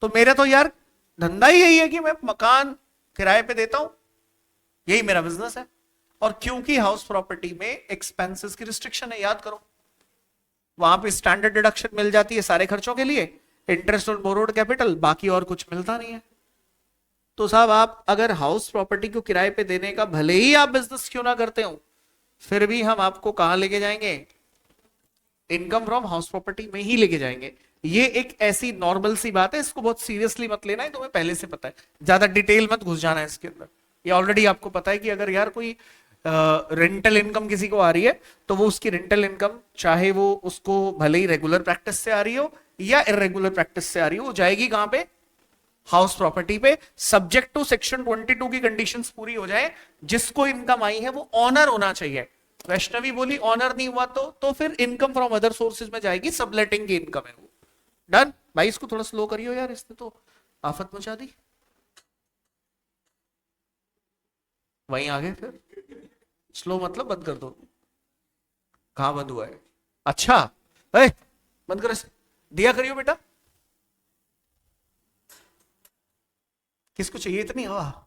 तो मेरा तो यार धंधा ही यही है कि मैं मकान किराए पे देता हूं, यही मेरा बिजनेस है। और क्योंकि हाउस प्रॉपर्टी में एक्सपेंसेस की रिस्ट्रिक्शन है, याद करो, वहां पे स्टैंडर्ड डिडक्शन मिल जाती है सारे खर्चों के लिए, इंटरेस्ट ऑन बोरोड कैपिटल, बाकी और कुछ मिलता नहीं है। तो साहब आप अगर हाउस प्रॉपर्टी को किराए पे देने का भले ही आप बिजनेस क्यों ना करते हो, फिर भी हम आपको कहां लेके जाएंगे, इनकम फ्रॉम हाउस प्रॉपर्टी में ही लेके जाएंगे। ये एक ऐसी नॉर्मल सी बात है, इसको बहुत सीरियसली मत लेना है, तुम्हें पहले से पता है, ज्यादा डिटेल मत घुस जाना है इसके अंदर। ये ऑलरेडी आपको पता है कि अगर यार कोई रेंटल इनकम किसी को आ रही है, तो वो उसकी रेंटल इनकम चाहे वो उसको भले ही रेगुलर प्रैक्टिस से आ रही हो या इरेगुलर प्रैक्टिस से आ रही हो, वो जाएगी कहां पे, हाउस प्रॉपर्टी पे, सब्जेक्ट टू सेक्शन 22 की कंडीशंस पूरी हो जाए। जिसको इनकम आई है वो ऑनर होना चाहिए। वैष्णवी बोली ऑनर नहीं हुआ तो फिर इनकम फ्रॉम अदर सोर्सेज में जाएगी, सबलेटिंग की इनकम है वो। डन भाई, इसको थोड़ा स्लो करियो यार, इसने तो आफत मचा दी। वहीं आगे फिर स्लो मतलब बंद कर दो, कहां बंद हुआ है, अच्छा बंद कर, दिया करियो बेटा। किसको चाहिए इतनी हवा,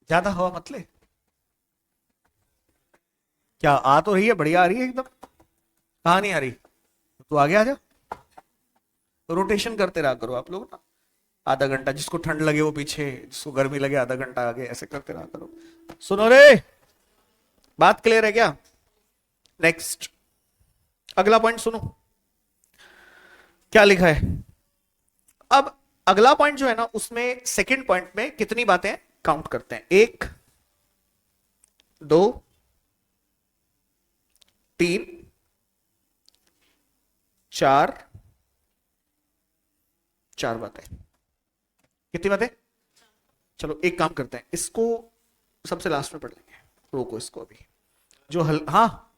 ज्यादा हवा मत ले। क्या आ तो रही है, बढ़िया आ रही है एकदम, कहां नहीं आ रही, तो आगे आ जा। रोटेशन करते रहा करो आप लोग ना, आधा घंटा, जिसको ठंड लगे वो पीछे, जिसको गर्मी लगे आधा घंटा आगे, ऐसे करते रहा करो। सुनो रे, बात क्लियर है क्या? नेक्स्ट अगला पॉइंट सुनो क्या लिखा है। अब अगला पॉइंट जो है ना, उसमें सेकंड पॉइंट में कितनी बातें काउंट करते हैं, 1 2 3 4 4 बातें। कितनी बातें? चलो एक काम करते हैं, इसको सबसे लास्ट में पढ़ लेंगे, रोको इसको अभी, जो हाँ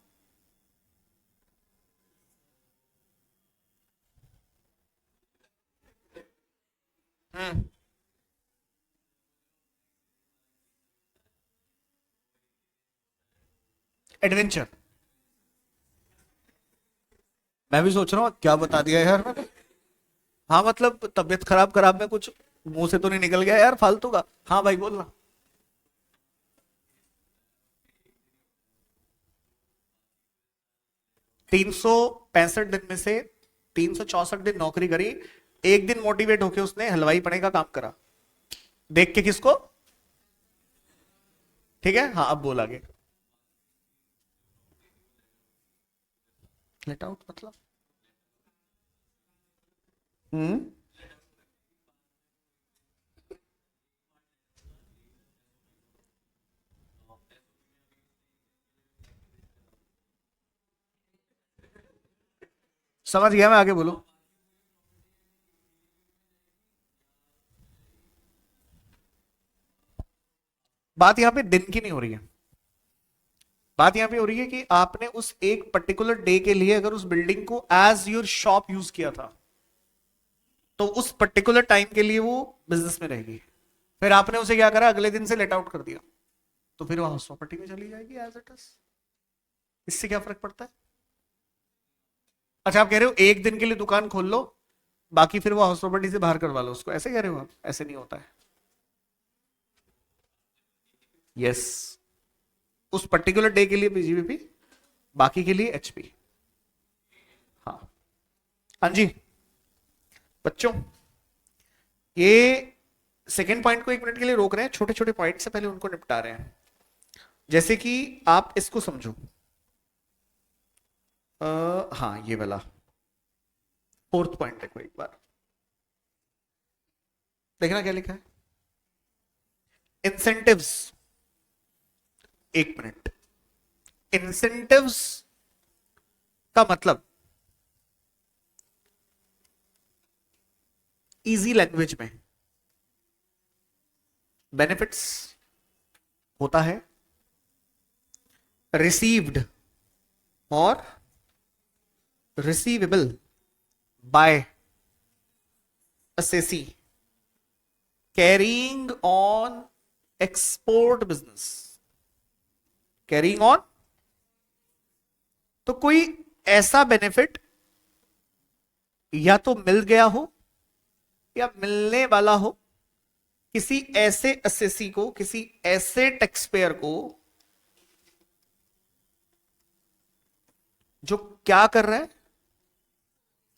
एडवेंचर, मैं भी सोच रहा हूं क्या बता दिया यार मैंने। हाँ मतलब तबीयत खराब खराब में कुछ मुंह से तो नहीं निकल गया यार फालतू का। हाँ भाई बोलना। 365 दिन में से 364 दिन नौकरी करी, एक दिन मोटिवेट होके उसने हलवाई पने का काम करा, देख के किसको, ठीक है हाँ अब बोल आगे। लेट आउट मतलब समझ गया मैं, आगे बोलो। बात यहां पे दिन की नहीं हो रही है, बात यहां पे हो रही है कि आपने उस एक पर्टिकुलर डे के लिए अगर उस बिल्डिंग को एज योर शॉप यूज किया था, तो उस पर्टिकुलर टाइम के लिए वो बिजनेस में रहेगी। फिर आपने उसे क्या करा, अगले दिन से लेट आउट कर दिया, तो फिर वो हाउस प्रॉपर्टी में चली जाएगी एज इट इज। इससे क्या फर्क पड़ता है? अच्छा आप कह रहे हो एक दिन के लिए दुकान खोल लो, बाकी फिर वो हाउस प्रॉपर्टी से बाहर करवा लो उसको, ऐसे कह रहे हो आप? ऐसे नहीं होता है। यस, उस पर्टिकुलर डे के लिए पीजीबीपी, बाकी के लिए एचपी। हाँ हाँ जी बच्चों, ये सेकेंड पॉइंट को 1 मिनट के लिए रोक रहे हैं, छोटे छोटे पॉइंट से पहले उनको निपटा रहे हैं। जैसे कि आप इसको समझो, हाँ ये वाला फोर्थ पॉइंट देखो एक बार, देखना क्या लिखा है, इंसेंटिव्स। 1 मिनट, इंसेंटिव्स का मतलब इजी लैंग्वेज में बेनिफिट्स होता है रिसीव्ड और receivable by assessee carrying on export business, carrying on। तो कोई ऐसा बेनिफिट या तो मिल गया हो या मिलने वाला हो किसी ऐसे असेसी को, किसी ऐसे टैक्स पेयर को जो क्या कर रहा है,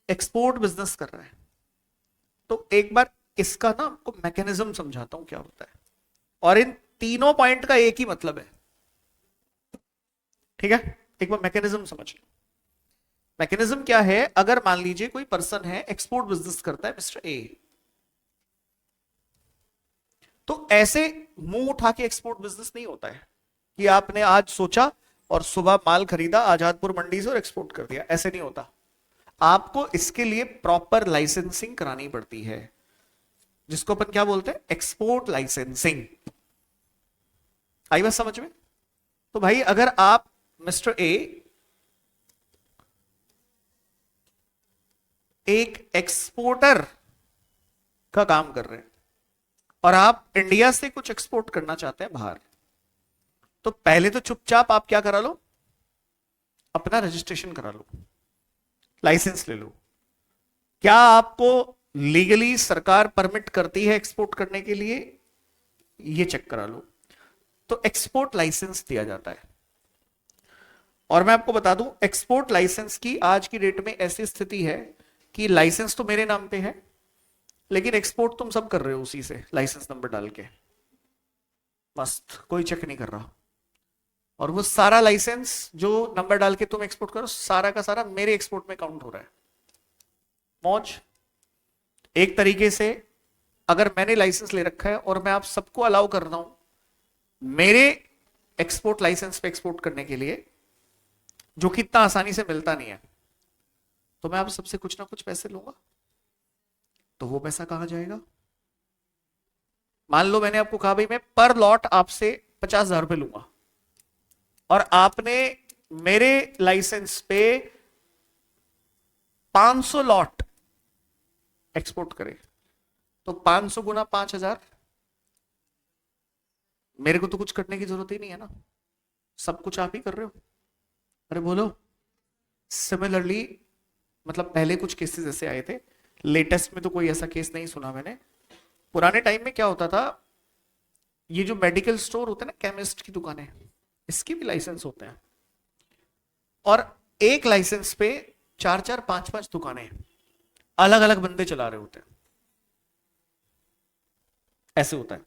एक्सपोर्ट बिजनेस कर रहा है। तो एक बार इसका ना आपको मैकेनिज्म समझाता हूं क्या होता है, और इन तीनों पॉइंट का एक ही मतलब है, ठीक है। एक बार मैकेनिज्म समझ लो। मैकेनिज्म क्या है, अगर मान लीजिए कोई पर्सन है एक्सपोर्ट बिजनेस करता है, मिस्टर ए, तो ऐसे मुंह उठा के एक्सपोर्ट बिजनेस नहीं होता है कि आपने आज सोचा और सुबह माल खरीदा आजादपुर मंडी से और एक्सपोर्ट कर दिया, ऐसे नहीं होता। आपको इसके लिए प्रॉपर लाइसेंसिंग करानी पड़ती है, जिसको अपन क्या बोलते हैं, एक्सपोर्ट लाइसेंसिंग। आई बात समझ में? तो भाई अगर आप मिस्टर ए एक एक्सपोर्टर का काम कर रहे हैं और आप इंडिया से कुछ एक्सपोर्ट करना चाहते हैं बाहर, तो पहले तो चुपचाप आप क्या करा लो, अपना रजिस्ट्रेशन करा लो, लाइसेंस ले लो। क्या आपको लीगली सरकार परमिट करती है एक्सपोर्ट करने के लिए, ये चेक करा लो। तो एक्सपोर्ट लाइसेंस दिया जाता है। और मैं आपको बता दूं, एक्सपोर्ट लाइसेंस की आज की डेट में ऐसी स्थिति है कि लाइसेंस तो मेरे नाम पे है, लेकिन एक्सपोर्ट तुम सब कर रहे हो उसी से, लाइसेंस नंबर डाल के, मस्त, कोई चेक नहीं कर रहा। और वो सारा लाइसेंस जो नंबर डाल के तुम एक्सपोर्ट करो, सारा का सारा मेरे एक्सपोर्ट में काउंट हो रहा है। मौज। एक तरीके से अगर मैंने लाइसेंस ले रखा है और मैं आप सबको अलाउ कर रहा हूं मेरे एक्सपोर्ट लाइसेंस पे एक्सपोर्ट करने के लिए, जो कि इतना आसानी से मिलता नहीं है, तो मैं आप सबसे कुछ ना कुछ पैसे लूंगा। तो वो पैसा कहां जाएगा? मान लो मैंने आपको कहा भाई मैं पर लॉट आपसे 50,000 रुपए लूंगा, और आपने मेरे लाइसेंस पे 500 लॉट एक्सपोर्ट करे, तो 500 गुना 5,000, मेरे को तो कुछ करने की जरूरत ही नहीं है ना, सब कुछ आप ही कर रहे हो। अरे बोलो। सिमिलरली मतलब पहले कुछ केसेस ऐसे आए थे, लेटेस्ट में तो कोई ऐसा केस नहीं सुना मैंने। पुराने टाइम में क्या होता था, ये जो मेडिकल स्टोर होते हैं ना, केमिस्ट की दुकानें, इसके भी लाइसेंस होते हैं, और एक लाइसेंस पे 4-4, 5-5 दुकानें अलग अलग बंदे चला रहे होते हैं, ऐसे होता है।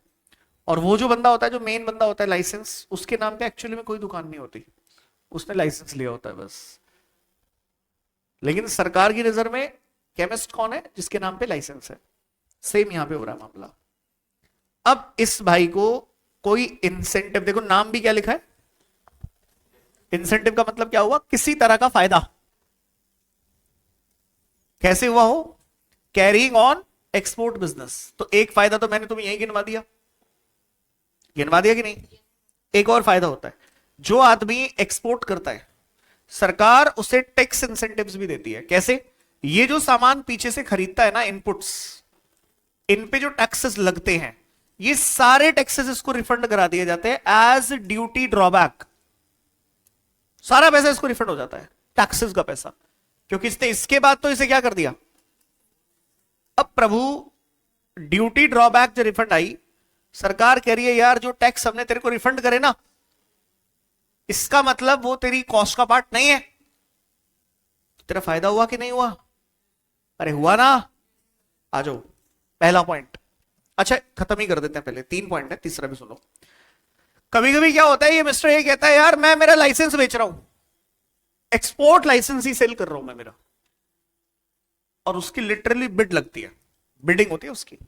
और वो जो बंदा होता है, जो मेन बंदा होता है लाइसेंस, उसके नाम पे एक्चुअली में कोई दुकान नहीं होती, उसने लाइसेंस लिया होता है बस। लेकिन सरकार की नजर में केमिस्ट कौन है? जिसके नाम पे लाइसेंस है। सेम यहां पे हो रहा है मामला। अब इस भाई को कोई इंसेंटिव, देखो नाम भी क्या लिखा है, इंसेंटिव का मतलब क्या हुआ, किसी तरह का फायदा। कैसे हुआ हो? Carrying on export business. तो एक फायदा तो मैंने तुम्हें यही गिनवा दिया, गिनवा दिया कि नहीं? एक और फायदा होता है, जो आदमी एक्सपोर्ट करता है सरकार उसे टैक्स इंसेंटिव्स भी देती है। कैसे? ये जो सामान पीछे से खरीदता है ना, इनपुट्स, इन पे जो टैक्सेस लगते हैं, ये सारे टैक्सेस इसको रिफंड करा दिए जाते हैं एज ड्यूटी ड्रॉबैक। सारा पैसा इसको रिफंड हो जाता है, टैक्सेस का पैसा, क्योंकि इसने इसके बाद तो इसे क्या कर दिया। अब प्रभु, ड्यूटी ड्रॉबैक जो रिफंड आई, सरकार कह रही है यार जो टैक्स हमने तेरे को रिफंड करे ना, इसका मतलब वो तेरी कॉस्ट का पार्ट नहीं है। तेरा फायदा हुआ कि नहीं हुआ? अरे हुआ ना। आ जाओ, पहला पॉइंट, अच्छा खत्म ही कर देते हैं, पहले 3 पॉइंट है, तीसरा भी सुनो। कभी कभी क्या होता है, ये मिस्टर ये कहता है यार मैं मेरा लाइसेंस बेच रहा हूं, एक्सपोर्ट लाइसेंस ही सेल कर रहा हूं मैं मेरा, और उसकी लिटरली बिड लगती है, बिडिंग होती है उसकी।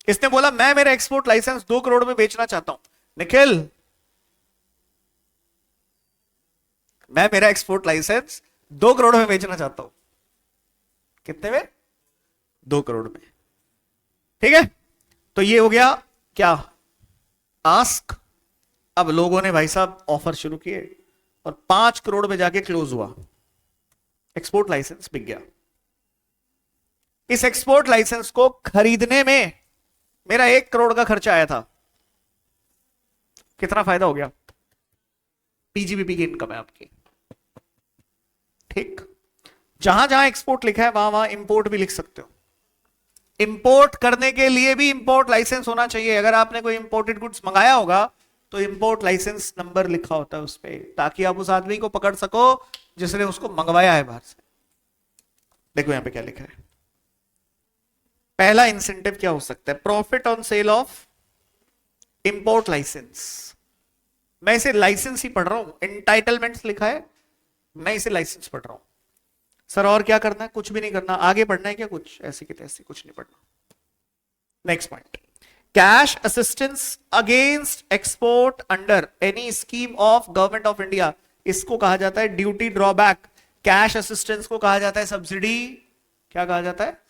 इसने बोला मैं मेरा एक्सपोर्ट लाइसेंस 2 करोड़ में बेचना चाहता हूं। निखिल, मैं मेरा एक्सपोर्ट लाइसेंस 2 करोड़ में बेचना चाहता हूं। कितने में? 2 करोड़ में। ठीक है, तो ये हो गया क्या, आस्क। अब लोगों ने भाई साहब ऑफर शुरू किए और 5 करोड़ में जाके क्लोज हुआ, एक्सपोर्ट लाइसेंस बिक गया। इस एक्सपोर्ट लाइसेंस को खरीदने में मेरा 1 करोड़ का खर्चा आया था। कितना फायदा हो गया? पीजीबीपी की इनकम है आपकी। ठीक, जहां जहां एक्सपोर्ट लिखा है वहां वहां इंपोर्ट भी लिख सकते हो। इंपोर्ट करने के लिए भी इंपोर्ट लाइसेंस होना चाहिए। अगर आपने कोई इंपोर्टेड गुड्स मंगाया होगा तो इंपोर्ट लाइसेंस नंबर लिखा होता है उस पर, ताकि आप उस आदमी को पकड़ सको जिसने उसको मंगवाया है बाहर से। देखो यहां पे क्या लिखा है। पहला इंसेंटिव क्या हो सकता है? Profit on sale of import license. मैं इसे लाइसेंस ही पढ़ रहा हूं, एंटाइटलमेंट्स लिखा है, मैं इसे लाइसेंस पढ़ रहा हूं। सर और क्या करना है? कुछ भी नहीं करना, आगे बढ़ना है क्या? कुछ ऐसे की तैसे कुछ नहीं पढ़ना। Next point, cash assistance against export under any scheme of government of India. इसको कहा जाता है ड्यूटी ड्रॉबैक। कैश असिस्टेंस को कहा जाता है सब्सिडी। क्या कहा जाता है?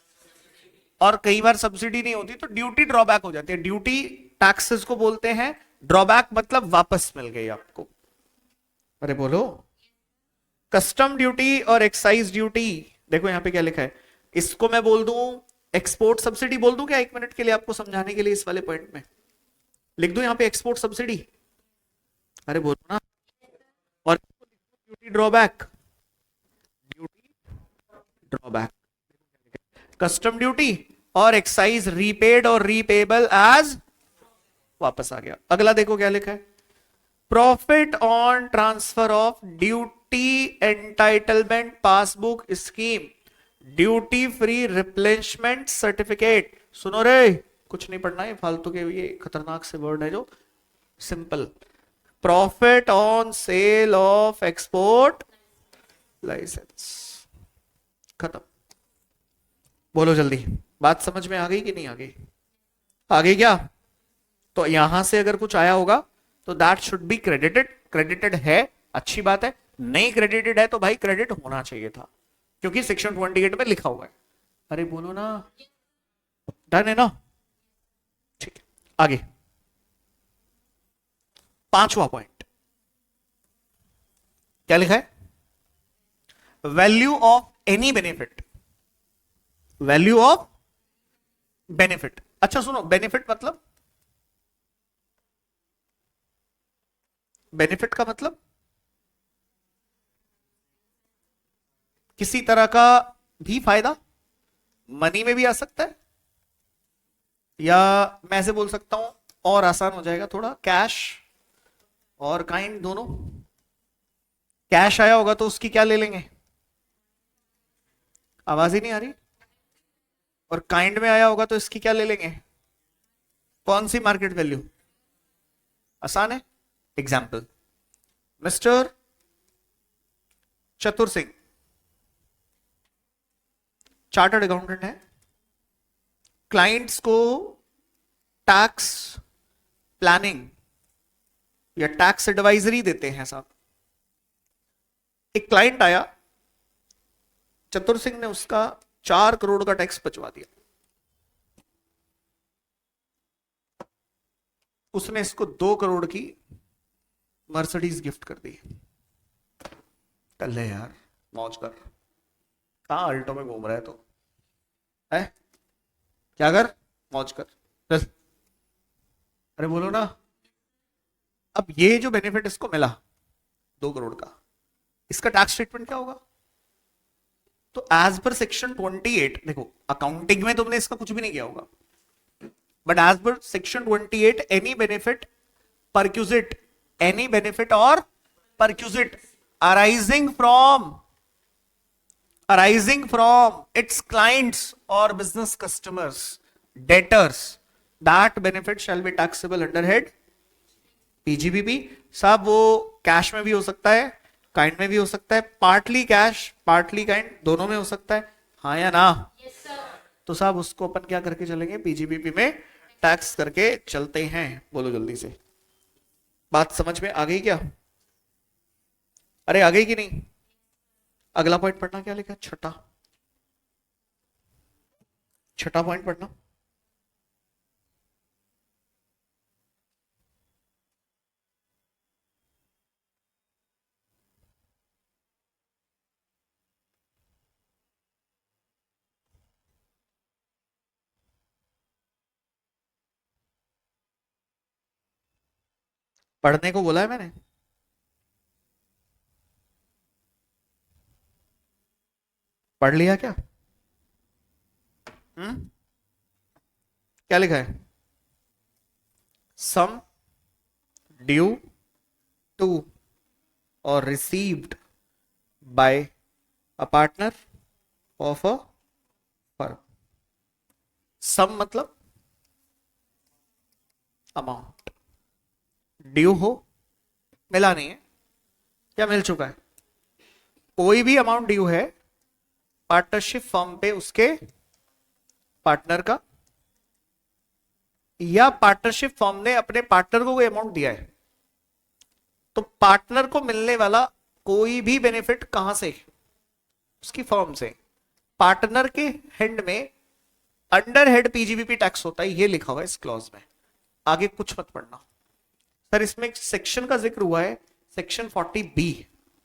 और कई बार सब्सिडी नहीं होती तो ड्यूटी ड्रॉबैक हो जाती है। ड्यूटी टैक्सेस को बोलते हैं, ड्रॉबैक मतलब वापस मिल गई आपको। अरे बोलो, कस्टम ड्यूटी और एक्साइज ड्यूटी। देखो यहां पे क्या लिखा है, इसको मैं बोल दूं एक्सपोर्ट सब्सिडी बोल दूं क्या? 1 मिनट के लिए आपको समझाने के लिए इस वाले पॉइंट में लिख दूं यहां पे एक्सपोर्ट सब्सिडी। अरे बोलो ना। और duty drawback, duty drawback, custom duty और एक्साइज रीपेड और रीपेबल एज वापस आ गया। अगला देखो क्या लिखा है, profit on transfer of duty entitlement passbook scheme, duty free replenishment certificate. सुनो रे, कुछ नहीं पढ़ना है फालतू के, ये खतरनाक से वर्ड है जो simple. Profit on sale of export license, खत्म। बोलो जल्दी, बात समझ में आ गई कि नहीं आ गई? आ गई क्या? तो यहां से अगर कुछ आया होगा तो that should be credited. Credited है, अच्छी बात है। नहीं क्रेडिटेड है तो भाई क्रेडिट होना चाहिए था, क्योंकि सेक्शन 28 में लिखा हुआ है। अरे बोलो ना, डन है ना? ठीक है, आगे 5वां पॉइंट क्या लिखा है, value of any benefit. Value of benefit. अच्छा सुनो, बेनिफिट मतलब, बेनिफिट का मतलब किसी तरह का भी फायदा, मनी में भी आ सकता है, या मैं ऐसे बोल सकता हूं और आसान हो जाएगा थोड़ा, कैश और काइंड दोनों। कैश आया होगा तो उसकी क्या ले लेंगे? आवाज ही नहीं आ रही। और काइंड में आया होगा तो इसकी क्या ले लेंगे? कौन सी मार्केट वैल्यू? आसान है। एग्जाम्पल, मिस्टर चतुर सिंह चार्टर्ड अकाउंटेंट है, क्लाइंट्स को टैक्स प्लानिंग या टैक्स एडवाइजरी देते हैं साहब। एक क्लाइंट आया, चतुर सिंह ने उसका 4 करोड़ का टैक्स बचवा दिया। उसने इसको 2 करोड़ की मर्सिडीज गिफ्ट कर दी। कर ले यार, मौज कर। कहां अल्टो में घूम रहा है तो है? क्या कर, मौज कर, चल। अरे बोलो ना। अब ये जो बेनिफिट इसको मिला 2 करोड़ का, इसका टैक्स ट्रीटमेंट क्या होगा? तो एज पर सेक्शन 28, देखो अकाउंटिंग में तुमने इसका कुछ भी नहीं किया होगा, but as per section 28 any benefit perquisite, any benefit और perquisite arising from its clients or business customers, debtors that benefit shall be taxable under head PGBP. साहब वो कैश में भी हो सकता है, काइंड में भी हो सकता है, पार्टली कैश पार्टली काइंड दोनों में हो सकता है, हाँ या ना? तो साहब उसको अपन क्या करके चलेंगे, पीजीबीपी में टैक्स करके चलते हैं। बोलो जल्दी से, बात समझ में आ गई क्या? अरे आ गई कि नहीं? अगला पॉइंट पढ़ना, क्या लिखा है? छठा, छठा पॉइंट पढ़ना। पढ़ने को बोला है मैंने, पढ़ लिया क्या? हम्म, क्या लिखा है? सम ड्यू टू और received by a partner of a firm. Sum मतलब अमाउंट, ड्यू हो मिला नहीं है या मिल चुका है, कोई भी अमाउंट ड्यू है पार्टनरशिप फर्म पे उसके पार्टनर का, या पार्टनरशिप फर्म ने अपने पार्टनर को कोई अमाउंट दिया है, तो पार्टनर को मिलने वाला कोई भी बेनिफिट कहां से? उसकी फर्म से। पार्टनर के हेड में अंडर हेड पीजीबीपी टैक्स होता है, ये लिखा हुआ है इस क्लॉज में, आगे कुछ मत पढ़ना। सर इसमें एक सेक्शन का जिक्र हुआ है, सेक्शन 40B,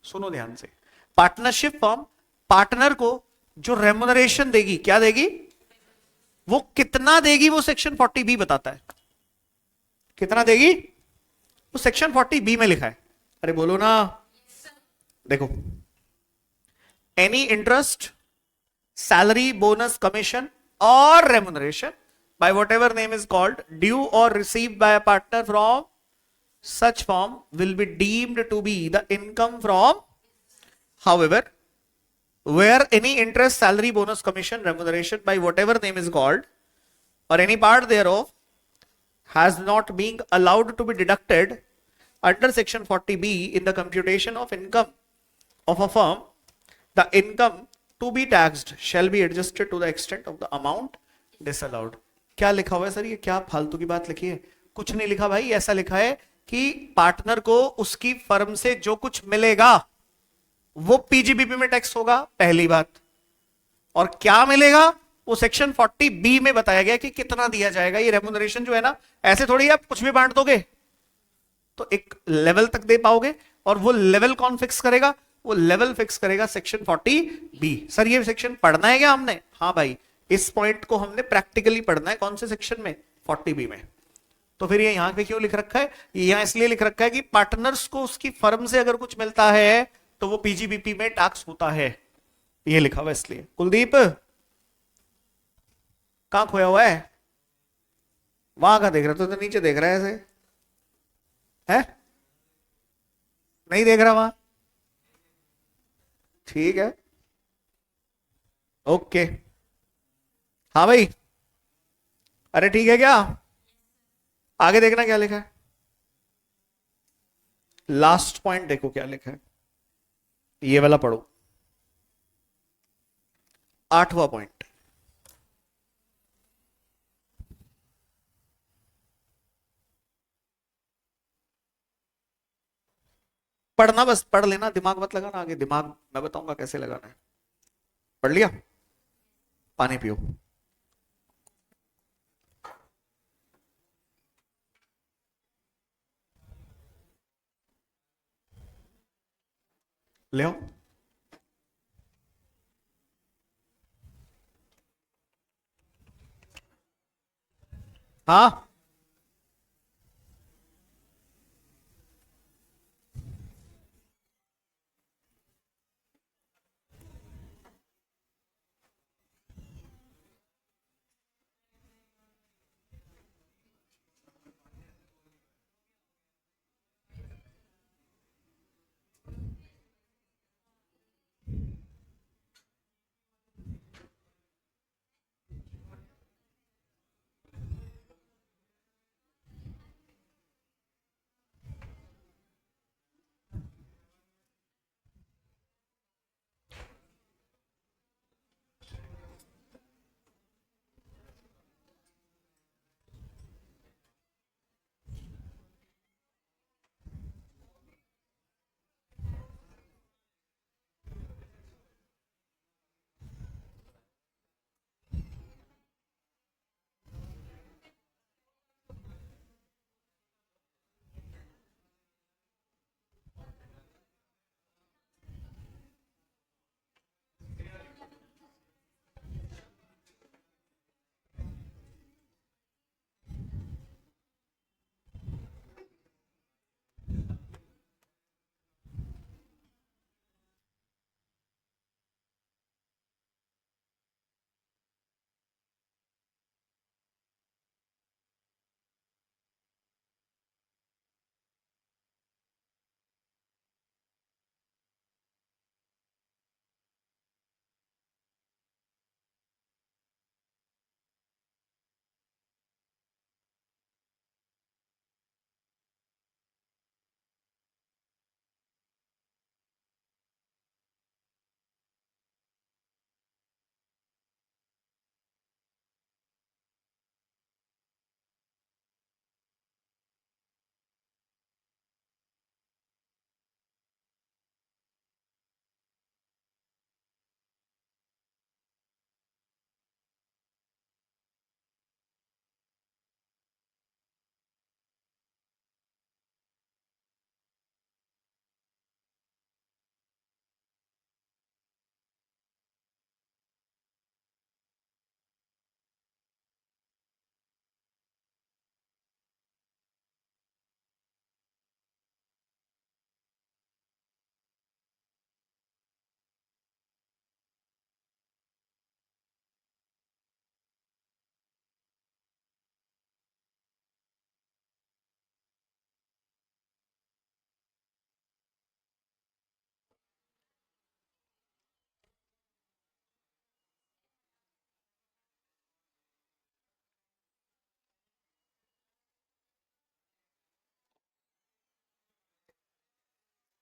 सुनो ध्यान से। पार्टनरशिप फर्म पार्टनर को जो रेमुनरेशन देगी, क्या देगी, वो कितना देगी, वो सेक्शन 40B बताता है। कितना देगी वो सेक्शन 40B में लिखा है। अरे बोलो ना, देखो, any interest, salary, bonus, commission, or remuneration by whatever name is called, due or received by a partner from such firm will be deemed to be the income from. However, where any interest, salary, bonus, commission, remuneration by whatever name is called, or any part thereof has not been allowed to be deducted under section 40B in the computation of income of a firm, the income to be taxed shall be adjusted to the extent of the amount disallowed. क्या लिखा हुआ है sir, ये क्या फालतू की बात लिखी है? कुछ नहीं लिखा भाई, ऐसा लिखा है कि पार्टनर को उसकी फर्म से जो कुछ मिलेगा वो पीजीबीपी में टैक्स होगा, पहली बात। और क्या मिलेगा वो सेक्शन 40B में बताया गया कि कितना दिया जाएगा। ये रेमुनरेशन जो है ना, ऐसे थोड़ी आप कुछ भी बांट दोगे, तो एक लेवल तक दे पाओगे, और वो लेवल कौन फिक्स करेगा? वो लेवल फिक्स करेगा सेक्शन 40B। सर ये सेक्शन पढ़ना है क्या हमने? हाँ भाई, इस पॉइंट को हमने प्रैक्टिकली पढ़ना है। कौन से सेक्शन में? 40B में। तो फिर ये यहां पे क्यों लिख रखा है? ये यहां इसलिए लिख रखा है कि पार्टनर्स को उसकी फर्म से अगर कुछ मिलता है तो वो पीजीबीपी में टैक्स होता है, ये लिखा हुआ है इसलिए। कुलदीप कहां खोया हुआ है? वहां का देख रहा, तो नीचे देख रहा है ऐसे है, नहीं देख रहा वहां? ठीक है, ओके। हाँ भाई, अरे ठीक है क्या? आगे देखना क्या लिखा है, लास्ट पॉइंट देखो क्या लिखा है, ये वाला पढ़ो, 8वां पॉइंट। पढ़ना, बस पढ़ लेना, दिमाग मत लगाना, आगे दिमाग मैं बताऊंगा कैसे लगाना है। पढ़ लिया? पानी पियो। ले आओ। हाँ,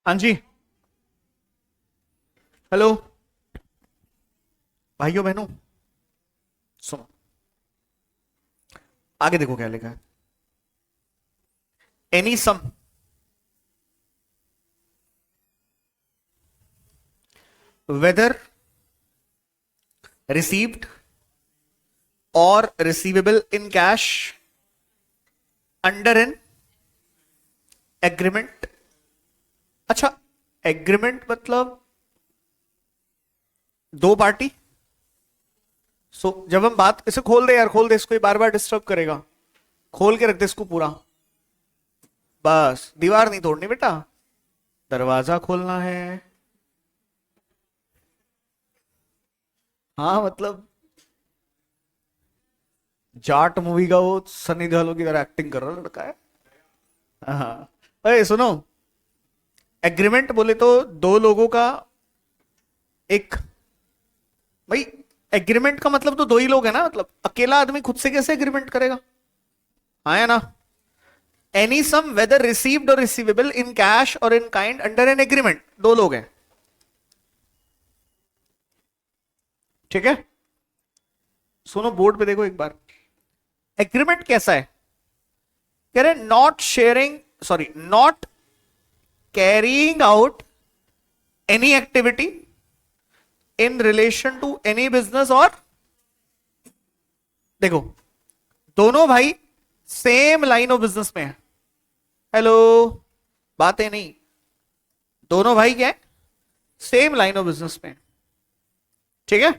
हाँ जी, हेलो भाइयों बहनों, सुनो, आगे देखो क्या लिखा है। एनी सम वेदर रिसीव्ड और receivable in cash under an agreement. अच्छा, एग्रीमेंट मतलब दो पार्टी। जब हम बात, इसे खोल दे यार, खोल दे इसको, बार बार डिस्टर्ब करेगा। खोल के रख दे इसको पूरा। बस दीवार नहीं तोड़नी बेटा, दरवाजा खोलना है। हाँ मतलब जाट मूवी का वो सनी देओल की तरह एक्टिंग कर रहा लड़का है। हाँ, अरे सुनो, एग्रीमेंट बोले तो दो लोगों का एक, भाई एग्रीमेंट का मतलब तो दो ही लोग है ना, मतलब अकेला आदमी खुद से कैसे एग्रीमेंट करेगा। हाँ या ना। एनी सम वेदर रिसीव्ड और रिसीवेबल इन कैश और in kind under an agreement, दो लोग हैं। ठीक है, सुनो बोर्ड पे देखो एक बार। एग्रीमेंट कैसा है, कह रहे not sharing, sorry not carrying out any activity in relation to any business और, देखो दोनों भाई सेम लाइन ऑफ बिजनेस में है। हेलो, बातें नहीं, दोनों भाई क्या है, सेम लाइन ऑफ बिजनेस में। ठीक है,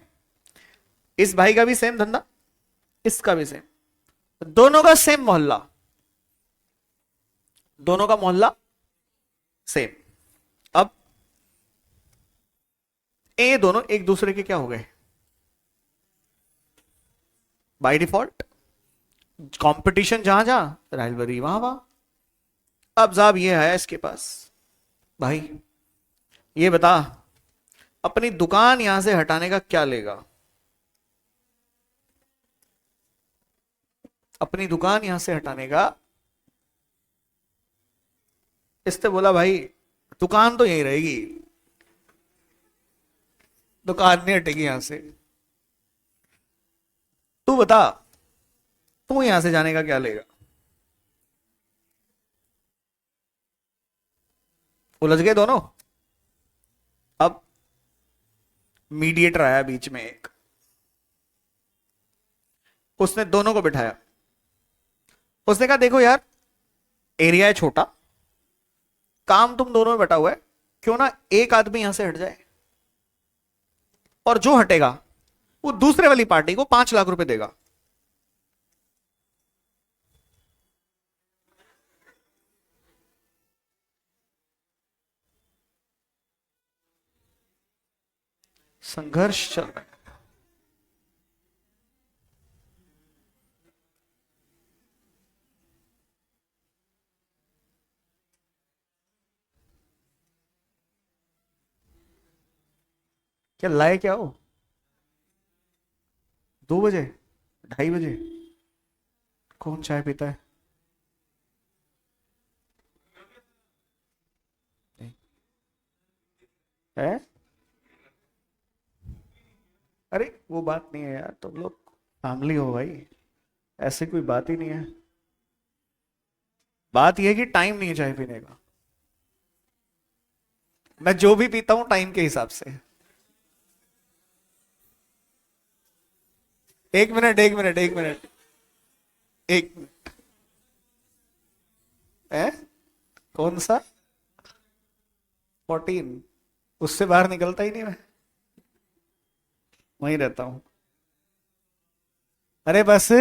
इस भाई का भी सेम धंधा, इसका भी सेम, दोनों का सेम मोहल्ला, दोनों का मोहल्ला सेम। अब ये दोनों एक दूसरे के क्या हो गए बाय डिफॉल्ट, कंपटीशन जहां जहां राइवलरी वहां वहां। अब साहब ये है इसके पास, भाई ये बता, अपनी दुकान यहां से हटाने का क्या लेगा। अपनी दुकान यहां से हटाने का, इसने बोला भाई दुकान तो यहीं रहेगी, दुकान नहीं हटेगी यहां से। तू बता, तू यहां से जाने का क्या लेगा। उलझ गए दोनों। अब मीडिएटर आया बीच में एक, उसने दोनों को बिठाया। उसने कहा देखो यार, एरिया है छोटा, काम तुम दोनों में बटा हुआ है, क्यों ना एक आदमी यहां से हट जाए, और जो हटेगा वो दूसरे वाली पार्टी को 5 लाख रुपए देगा। संघर्ष चल रहा है। क्या लाए क्या हो, 2 बजे, 2:30 बजे, कौन चाय पीता है। है, अरे वो बात नहीं है यार, तुम लोग फैमिली हो भाई, ऐसे कोई बात ही नहीं है। बात यह है कि टाइम नहीं है चाय पीने का। मैं जो भी पीता हूं टाइम के हिसाब से। 1 मिनट, 1 मिनट, 1 मिनट, एक है, कौन सा 14, उससे बाहर निकलता ही नहीं मैं, वहीं रहता हूं। अरे बस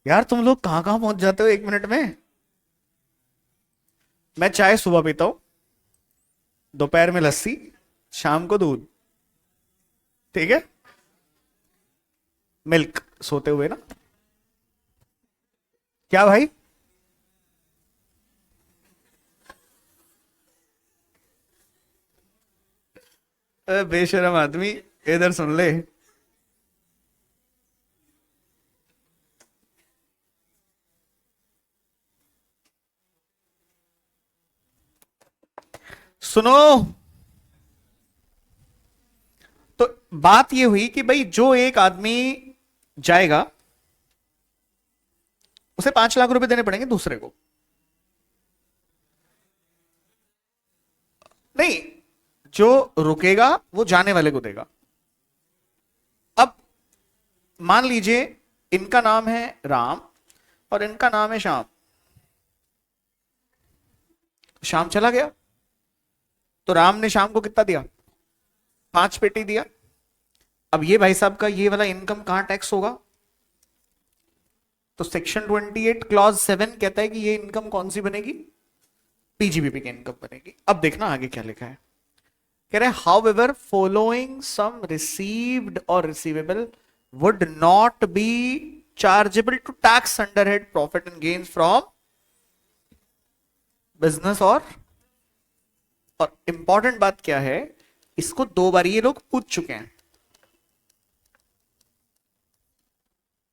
यार, तुम लोग कहां कहां पहुंच जाते हो 1 मिनट में। मैं चाय सुबह पीता हूं, दोपहर में लस्सी, शाम को दूध। ठीक है, मिल्क सोते हुए ना। क्या भाई, बेशरम आदमी, इधर सुन ले। सुनो, तो बात ये हुई कि भाई जो एक आदमी जाएगा उसे 5 लाख रुपए देने पड़ेंगे दूसरे को। नहीं, जो रुकेगा वो जाने वाले को देगा। अब मान लीजिए इनका नाम है राम और इनका नाम है श्याम। श्याम चला गया तो राम ने श्याम को कितना दिया? 5 पेटी दिया। अब ये भाई साहब का ये वाला इनकम कहां टैक्स होगा? तो सेक्शन 28 क्लॉज 7 कहता है कि ये इनकम कौन सी बनेगी? पीजीबीपी की इनकम बनेगी। अब देखना आगे क्या लिखा है। कह रहे however following sum received और receivable would not be chargeable to tax under head profit and gains from business. और इंपॉर्टेंट बात क्या है, इसको 2 बार ये लोग पूछ चुके हैं।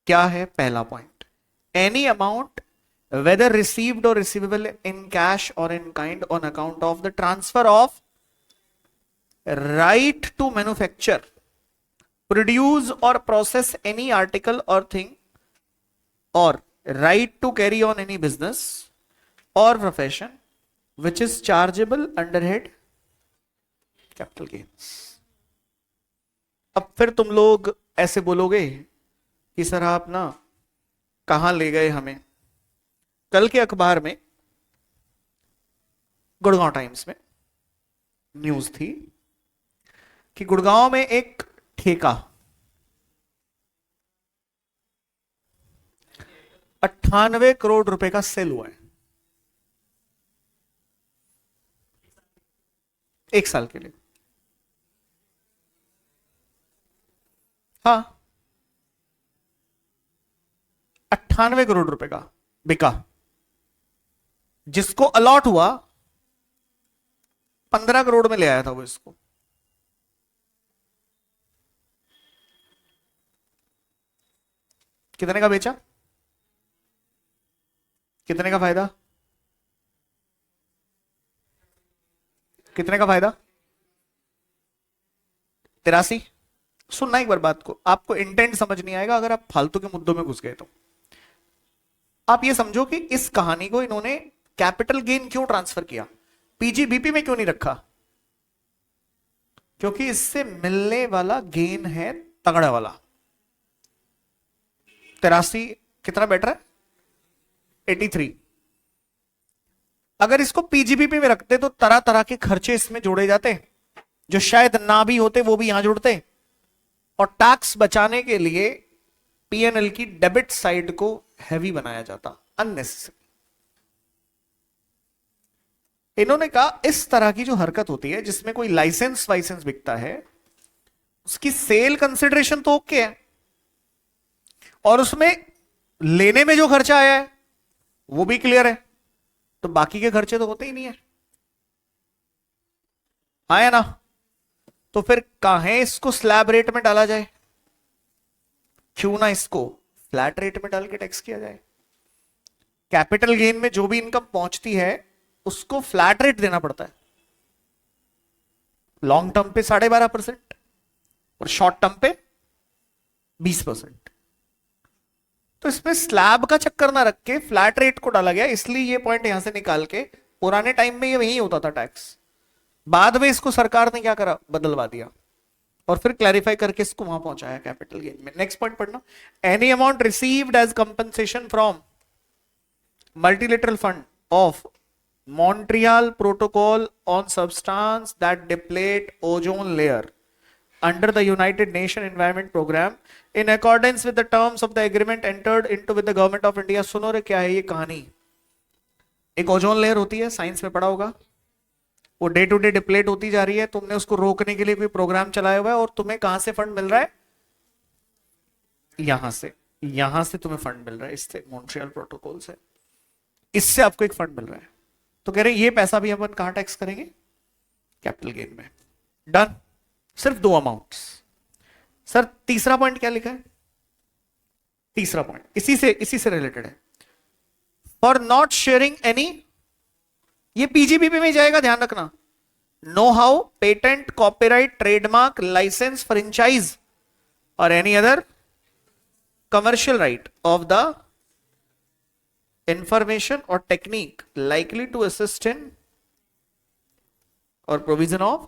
क्या है पहला point? Any amount whether received or receivable in cash or in kind on account of the transfer of right to manufacture, produce or process any article or thing, or right to carry on any business or profession which is chargeable under head capital gains। अब फिर तुम लोग ऐसे बोलोगे कि sir आप ना कहां ले गए हमें। कल के अखबार में, गुड़गांव टाइम्स में न्यूज थी कि गुड़गांव में एक ठेका 98 करोड़ रुपए का सेल हुआ है 1 साल के लिए। हाँ, 98 करोड़ रुपए का बिका। जिसको अलॉट हुआ 15 करोड़ में ले आया था वो इसको। कितने का बेचा? कितने का फायदा? कितने का फायदा? 83। सुनना एक बार बात को, आपको इंटेंट समझ नहीं आएगा अगर आप फालतू के मुद्दों में घुस गए तो। आप ये समझो कि इस कहानी को इन्होंने कैपिटल गेन क्यों ट्रांसफर किया, पीजीबीपी में क्यों नहीं रखा? क्योंकि इससे मिलने वाला गेन है तगड़ा वाला। 83 कितना बैठ रहा है? 83। अगर इसको पीजीबीपी में रखते तो तरह तरह के खर्चे इसमें जोड़े जाते जो शायद ना भी होते, वो भी यहां जुड़ते, और टैक्स बचाने के लिए पीएनएल की डेबिट साइड को हैवी बनाया जाता अननेसेसरी। इन्होंने कहा इस तरह की जो हरकत होती है जिसमें कोई लाइसेंस वाइसेंस बिकता है, उसकी सेल कंसिडरेशन तो ओके है, और उसमें लेने में जो खर्चा आया है वो भी क्लियर है, तो बाकी के खर्चे तो होते ही नहीं है। आया ना? तो फिर काहे इसको स्लैब रेट में डाला जाए? क्यों ना इसको फ्लैट रेट में डाल के टैक्स किया जाए? कैपिटल गेन में जो भी इनकम पहुंचती है उसको फ्लैट रेट देना पड़ता है। लॉन्ग टर्म पे 12.5% और शॉर्ट टर्म पे 20%। तो इसमें स्लैब का चक्कर ना रख के फ्लैट रेट को डाला गया, इसलिए ये पॉइंट यहां से निकाल के, पुराने टाइम में ये वही होता था टैक्स, बाद में इसको सरकार ने क्या करा, बदलवा दिया और फिर क्लैरिफाई करके इसको वहां पहुंचाया कैपिटल गेन में। नेक्स्ट पॉइंट पढ़ना। Any amount received as compensation from multilateral fund of Montreal Protocol on substance that deplete ozone layer under the United Nations Environment Program in accordance with the terms of the agreement entered into with the government of India। सुनो रे क्या है ये कहानी। एक ozone layer होती है, science में पढ़ा होगा, वो डे टू डे डिप्लेट होती जा रही है, तुमने उसको रोकने के लिए कोई प्रोग्राम चलाया हुआ है, और तुम्हें कहां से फंड मिल रहा है? यहां से तुम्हें फंड मिल रहा है, इससे मॉन्ट्रियल प्रोटोकॉल से, इससे आपको एक फंड मिल रहा है। तो कह रहे हैं ये पैसा भी अपन कहां टैक्स करेंगे? कैपिटल गेन में। डन। सिर्फ 2 अमाउंट्स। सर तीसरा पॉइंट क्या लिखा है? तीसरा पॉइंट इसी से रिलेटेड है। फॉर नॉट शेयरिंग एनी, ये पीजीबीपी में जाएगा, ध्यान रखना। Know how, patent, copyright, trademark, license, franchise और any other commercial right of the information or technique likely to assist in और provision of,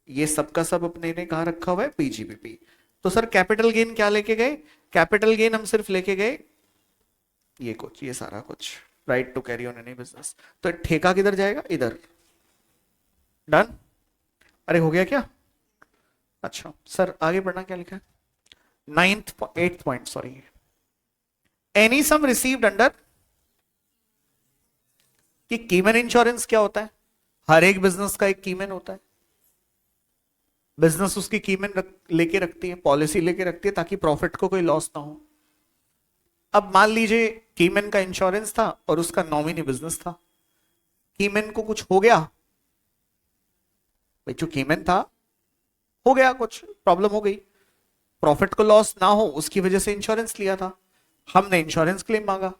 ये सबका सब अपने ने कहा रखा हुआ है पीजीबीपी। तो सर कैपिटल गेन क्या लेके गए? कैपिटल गेन हम सिर्फ लेके गए ये कुछ, ये सारा कुछ, right to carry on any business. तो ठेका किधर जाएगा? इधर। डन? अरे हो गया क्या? अच्छा सर आगे पढ़ना, क्या लिखा है? 8th point, sorry. एनी सम रिसीव्ड अंडर, कि कीमन इंश्योरेंस क्या होता है? हर एक बिजनेस का एक कीमन होता है। बिजनेस उसकी कीमन लेके रखती है, पॉलिसी लेके रखती है ताकि प्रॉफिट को कोई लॉस ना हो। अब मान लीजिए कीमन का इंश्योरेंस था और उसका नॉमिनी बिजनेस था। कीमन को कुछ हो गया, भाई जो कीमन था हो गया, कुछ प्रॉब्लम हो गई, प्रॉफिट को लॉस ना हो उसकी वजह से इंश्योरेंस लिया था, हमने इंश्योरेंस क्लेम मांगा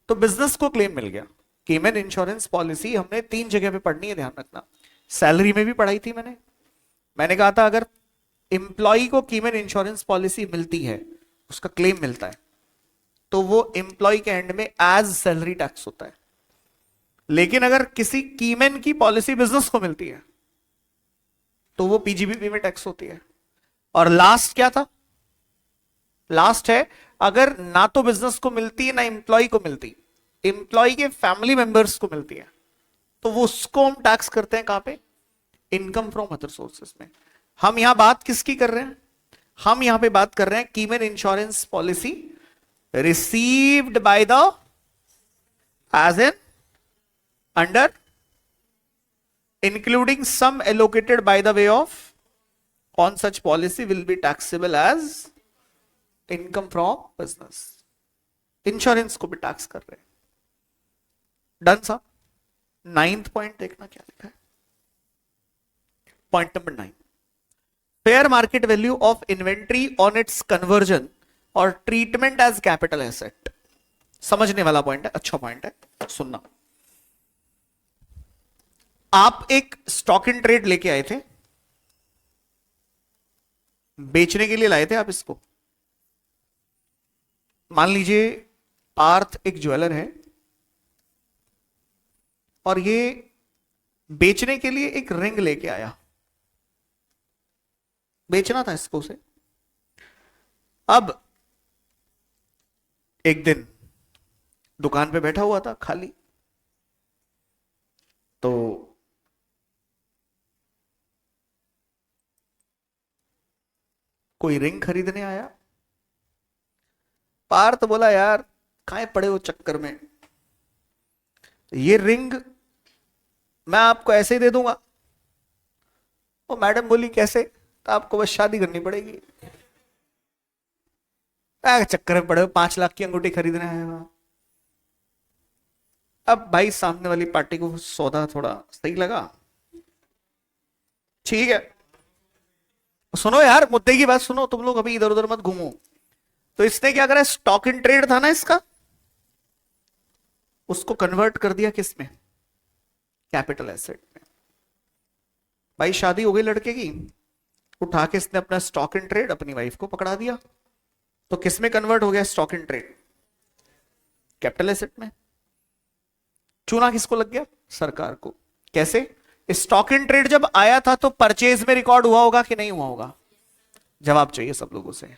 तो बिजनेस को क्लेम मिल गया। कीमन इंश्योरेंस पॉलिसी हमने 3 जगह पे पढ़नी है, ध्यान रखना। सैलरी में भी पढ़ाई थी मैंने कहा था अगर एम्प्लॉय को कीमन इंश्योरेंस पॉलिसी मिलती है, उसका क्लेम मिलता है, तो वो एम्प्लॉय के एंड में एज सैलरी टैक्स होता है। लेकिन अगर किसी कीमन की पॉलिसी बिजनेस को मिलती है तो वो पीजीबीपी में टैक्स होती है। और लास्ट क्या था? लास्ट है अगर ना तो बिजनेस को मिलती है ना एम्प्लॉय को मिलती, एम्प्लॉय के फैमिली मेंबर्स को मिलती है, तो वो उसको हम टैक्स करते हैं कहां पे? इनकम फ्रॉम अदर सोर्सेस में। हम यहां बात किसकी कर रहे हैं? हम यहां पे बात कर रहे हैं keyman insurance policy received by the, as an, under, including sum allocated by the way of, on such policy will be taxable as income from business। Insurance को भी टैक्स कर रहे हैं। डन साहब? 9th पॉइंट देखना क्या लिखा है। Point number 9, fair market value of inventory on it's conversion और ट्रीटमेंट एज कैपिटल एसेट। समझने वाला पॉइंट है, अच्छा पॉइंट है, सुनना। आप एक स्टॉक इन ट्रेड लेके आए थे, बेचने के लिए लाए थे आप इसको। मान लीजिए पार्थ एक ज्वेलर है और ये बेचने के लिए एक रिंग लेके आया, बेचना था इसको उसे। अब एक दिन दुकान पे बैठा हुआ था खाली, तो कोई रिंग खरीदने आया। पार्थ बोला यार काहे पड़े हो चक्कर में, ये रिंग मैं आपको ऐसे ही दे दूंगा। वो मैडम बोली कैसे? तो आपको बस शादी करनी पड़ेगी। चक्कर में पड़े हो, 5 लाख की अंगूठी खरीदना है वहां। अब भाई सामने वाली पार्टी को सौदा थोड़ा सही लगा, ठीक है। सुनो यार, मुद्दे की बात सुनो, तुम लोग अभी इधर उधर मत घूमो। तो इसने क्या करा, स्टॉक इन ट्रेड था ना इसका, उसको कन्वर्ट कर दिया किस में? कैपिटल एसेट में। भाई शादी हो गई लड़के की, उठा के इसने अपना स्टॉक इन ट्रेड अपनी वाइफ को पकड़ा दिया, तो किस में कन्वर्ट हो गया stock in trade? Capital asset में। चूना किसको लग गया? सरकार को। कैसे? स्टॉक इन ट्रेड जब आया था तो परचेज में रिकॉर्ड हुआ होगा कि नहीं हुआ होगा? जवाब चाहिए सब लोगों से।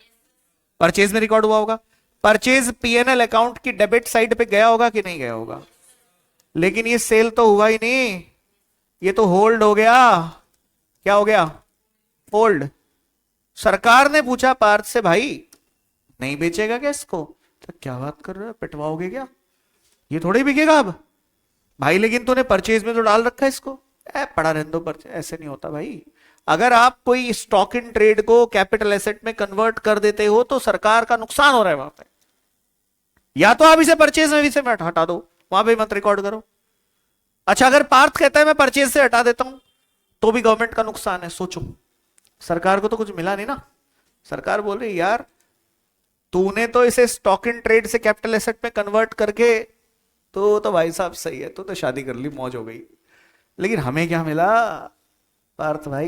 परचेज में रिकॉर्ड हुआ होगा। परचेज पीएनएल अकाउंट की डेबिट साइड पे गया होगा कि नहीं गया होगा? लेकिन ये सेल तो हुआ ही नहीं, ये तो होल्ड हो गया। क्या हो गया? होल्ड। सरकार ने पूछा पार्थ से, भाई नहीं बेचेगा क्या इसको? तो क्या बात कर रहे हो, पिटवाओगे क्या? ये थोड़ी बिकेगा अब। भाई लेकिन तूने परचेज में तो डाल रखा है इसको। पड़ा रहने दो परचेज। ऐसे नहीं होता भाई। अगर आप कोई स्टॉक इन ट्रेड को कैपिटल एसेट में कन्वर्ट कर देते हो तो सरकार का नुकसान हो रहा है वहां पे। या तो आप इसे परचेज में से हटा दो, वहां पे मत रिकॉर्ड करो। अच्छा अगर पार्थ कहता है मैं परचेज से हटा देता हूं तो भी गवर्नमेंट का नुकसान है। सोचो, सरकार को तो कुछ मिला नहीं ना। सरकार बोल रही यार तूने तो इसे स्टॉक इन ट्रेड से कैपिटल एसेट में कन्वर्ट करके तो भाई साहब सही है, तो शादी कर ली, मौज हो गई। लेकिन हमें क्या मिला? पार्थ भाई,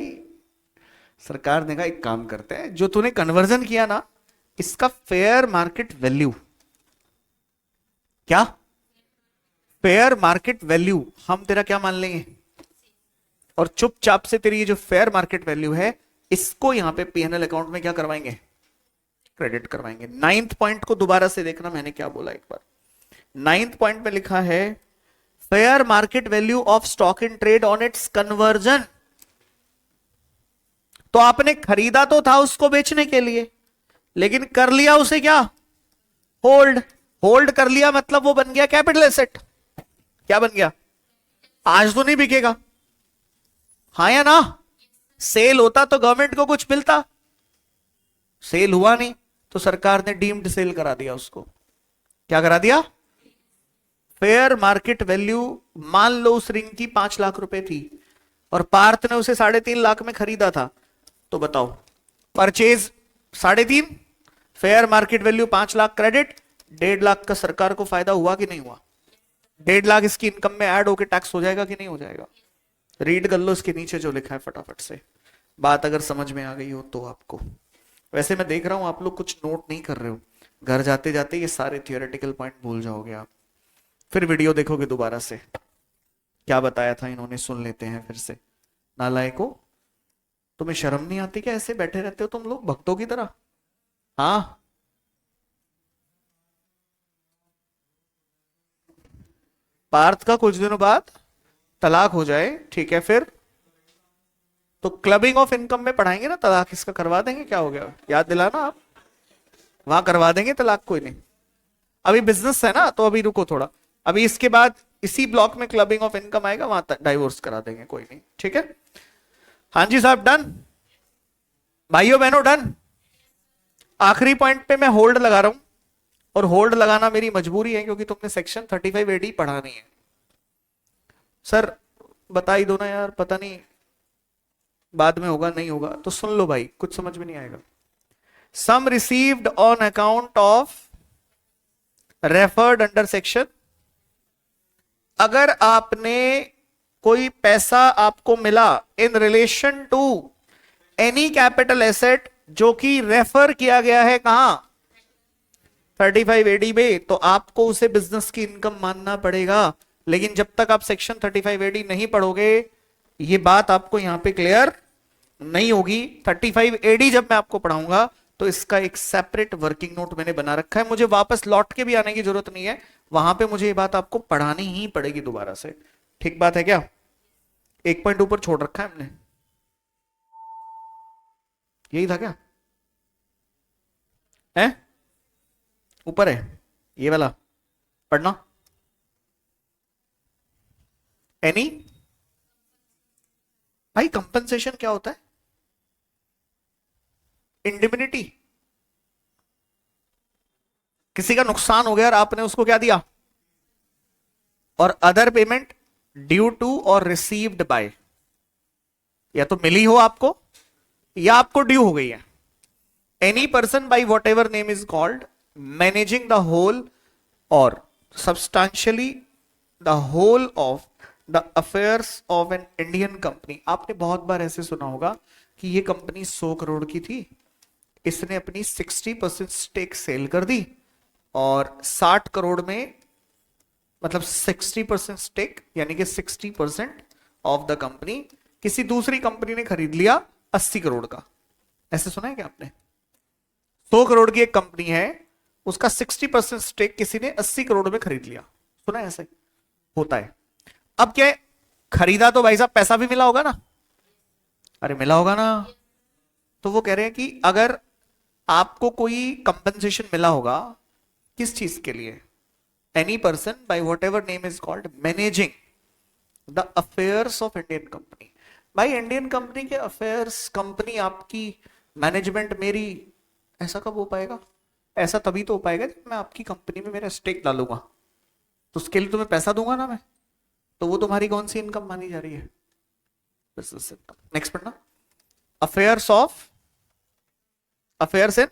सरकार ने कहा एक काम करते हैं, जो तूने कन्वर्जन किया ना, इसका फेयर मार्केट वैल्यू, क्या फेयर मार्केट वैल्यू हम तेरा क्या मान लेंगे, और चुपचाप से तेरी ये जो फेयर मार्केट वैल्यू है, इसको यहां पे पीएनएल अकाउंट में क्या करवाएंगे, क्रेडिट करवाएंगे। 9th पॉइंट को दोबारा से देखना, मैंने क्या बोला एक बार। 9th पॉइंट में लिखा है fair market value of stock in trade on it's conversion. तो आपने खरीदा तो था उसको बेचने के लिए, लेकिन कर लिया उसे क्या, होल्ड। होल्ड कर लिया मतलब वो बन गया कैपिटल एसेट। क्या बन गया, आज तो नहीं बिकेगा, हाँ या ना। सेल होता तो गवर्नमेंट को कुछ मिलता, सेल हुआ नहीं तो सरकार ने डीम्ड सेल करा दिया उसको। क्या करा दिया, फेयर मार्केट वैल्यू। मान लो उस रिंग की 5 लाख रुपए थी और पार्थ ने उसे 3.5 लाख में खरीदा था, तो बताओ purchase 3.5, fair market value 5 lakh, credit 1.5 lakh का सरकार को फायदा हुआ कि नहीं हुआ। 1.5 लाख इसकी इनकम में ऐड होकर टैक्स हो जाएगा कि नहीं हो जाएगा। रीड कर लो इसके नीचे जो लिखा है फटाफट से, बात अगर समझ में आ गई हो तो आपको। वैसे मैं देख रहा हूं आप लोग कुछ नोट नहीं कर रहे हो, घर जाते जाते ये सारे थियोरेटिकल पॉइंट भूल जाओगे आप, फिर वीडियो देखोगे दोबारा से, क्या बताया था इन्होंने सुन लेते हैं फिर से। नालायको, तुम्हें शर्म नहीं आती क्या, ऐसे बैठे रहते हो तुम लोग भक्तों की तरह। हाँ, पार्थ का कुछ दिनों बाद तलाक हो जाए, ठीक है, फिर तो क्लबिंग ऑफ इनकम में पढ़ाएंगे ना, तलाक इसका करवा देंगे, क्या हो गया, याद दिलाना आप, वहां करवा देंगे तलाक, कोई नहीं। अभी बिजनेस है ना, तो अभी रुको थोड़ा, अभी इसके बाद इसी ब्लॉक में क्लबिंग ऑफ इनकम आएगा, वहां डाइवोर्स करा देंगे, कोई नहीं, ठीक है। हाँ जी साहब, डन, भाइयों बहनों डन। आखिरी पॉइंट पे मैं होल्ड लगा रहा हूं, और होल्ड लगाना मेरी मजबूरी है क्योंकि तुमने सेक्शन 35 एडी पढ़ा नहीं है। सर बता ही दो ना यार, पता नहीं बाद में होगा नहीं होगा, तो सुन लो भाई, कुछ समझ में नहीं आएगा। Sum received on account of referred under section, अगर आपने कोई पैसा आपको मिला in relation to any capital asset जो कि रेफर किया गया है कहां, 35 एडी में, तो आपको उसे बिजनेस की इनकम मानना पड़ेगा। लेकिन जब तक आप सेक्शन 35 एडी नहीं पढ़ोगे, ये बात आपको यहां पे क्लियर नहीं होगी। 35 एडी जब मैं आपको पढ़ाऊंगा तो इसका एक सेपरेट वर्किंग नोट मैंने बना रखा है, मुझे वापस लौट के भी आने की जरूरत नहीं है, वहां पे मुझे ये बात आपको पढ़ानी ही पड़ेगी दोबारा से, ठीक बात है क्या। एक पॉइंट ऊपर छोड़ रखा है हमने, यही था क्या है, ऊपर है ये वाला, पढ़ना। एनी, भाई कंपनसेशन क्या होता है, इंडिमिनिटी, किसी का नुकसान हो गया और आपने उसको क्या दिया, और अदर पेमेंट ड्यू टू और रिसीव्ड बाय, या तो मिली हो आपको या आपको ड्यू हो गई है। Any person by whatever name is called managing the whole और substantially the whole of the affairs of an Indian company. आपने बहुत बार ऐसे सुना होगा कि ये कंपनी 100 करोड़ की थी, इसने अपनी 60% स्टेक सेल कर दी और 60 करोड़ में, मतलब 60% स्टेक यानी कि 60% ऑफ द कंपनी किसी दूसरी कंपनी ने खरीद लिया 80 करोड़ का। ऐसे सुना है क्या आपने, 100 करोड़ की एक कंपनी है, उसका 60% स्टेक किसी ने 80 करोड़ में खरीद लिया, सुना है, ऐसे होता है। अब क्या है, खरीदा तो भाई साहब पैसा भी मिला होगा ना, अरे मिला होगा ना, तो वो कह रहे हैं कि अगर आपको कोई कंपनसेशन मिला होगा, किस चीज के लिए, any person by whatever name is called managing the affairs of Indian company. भाई इंडियन कंपनी के अफेयर्स, कंपनी आपकी, मैनेजमेंट मेरी, ऐसा कब हो पाएगा, ऐसा तभी तो हो पाएगा जब मैं आपकी कंपनी में मेरा स्टेक डालूंगा, तो उसके लिए तुम्हें पैसा दूंगा ना मैं, तो वो तुम्हारी कौन सी इनकम मानी जा रही है, बिजनेस इनकम। नेक्स्ट पढ़ना, अफेयर्स ऑफ, अफेयर्स इन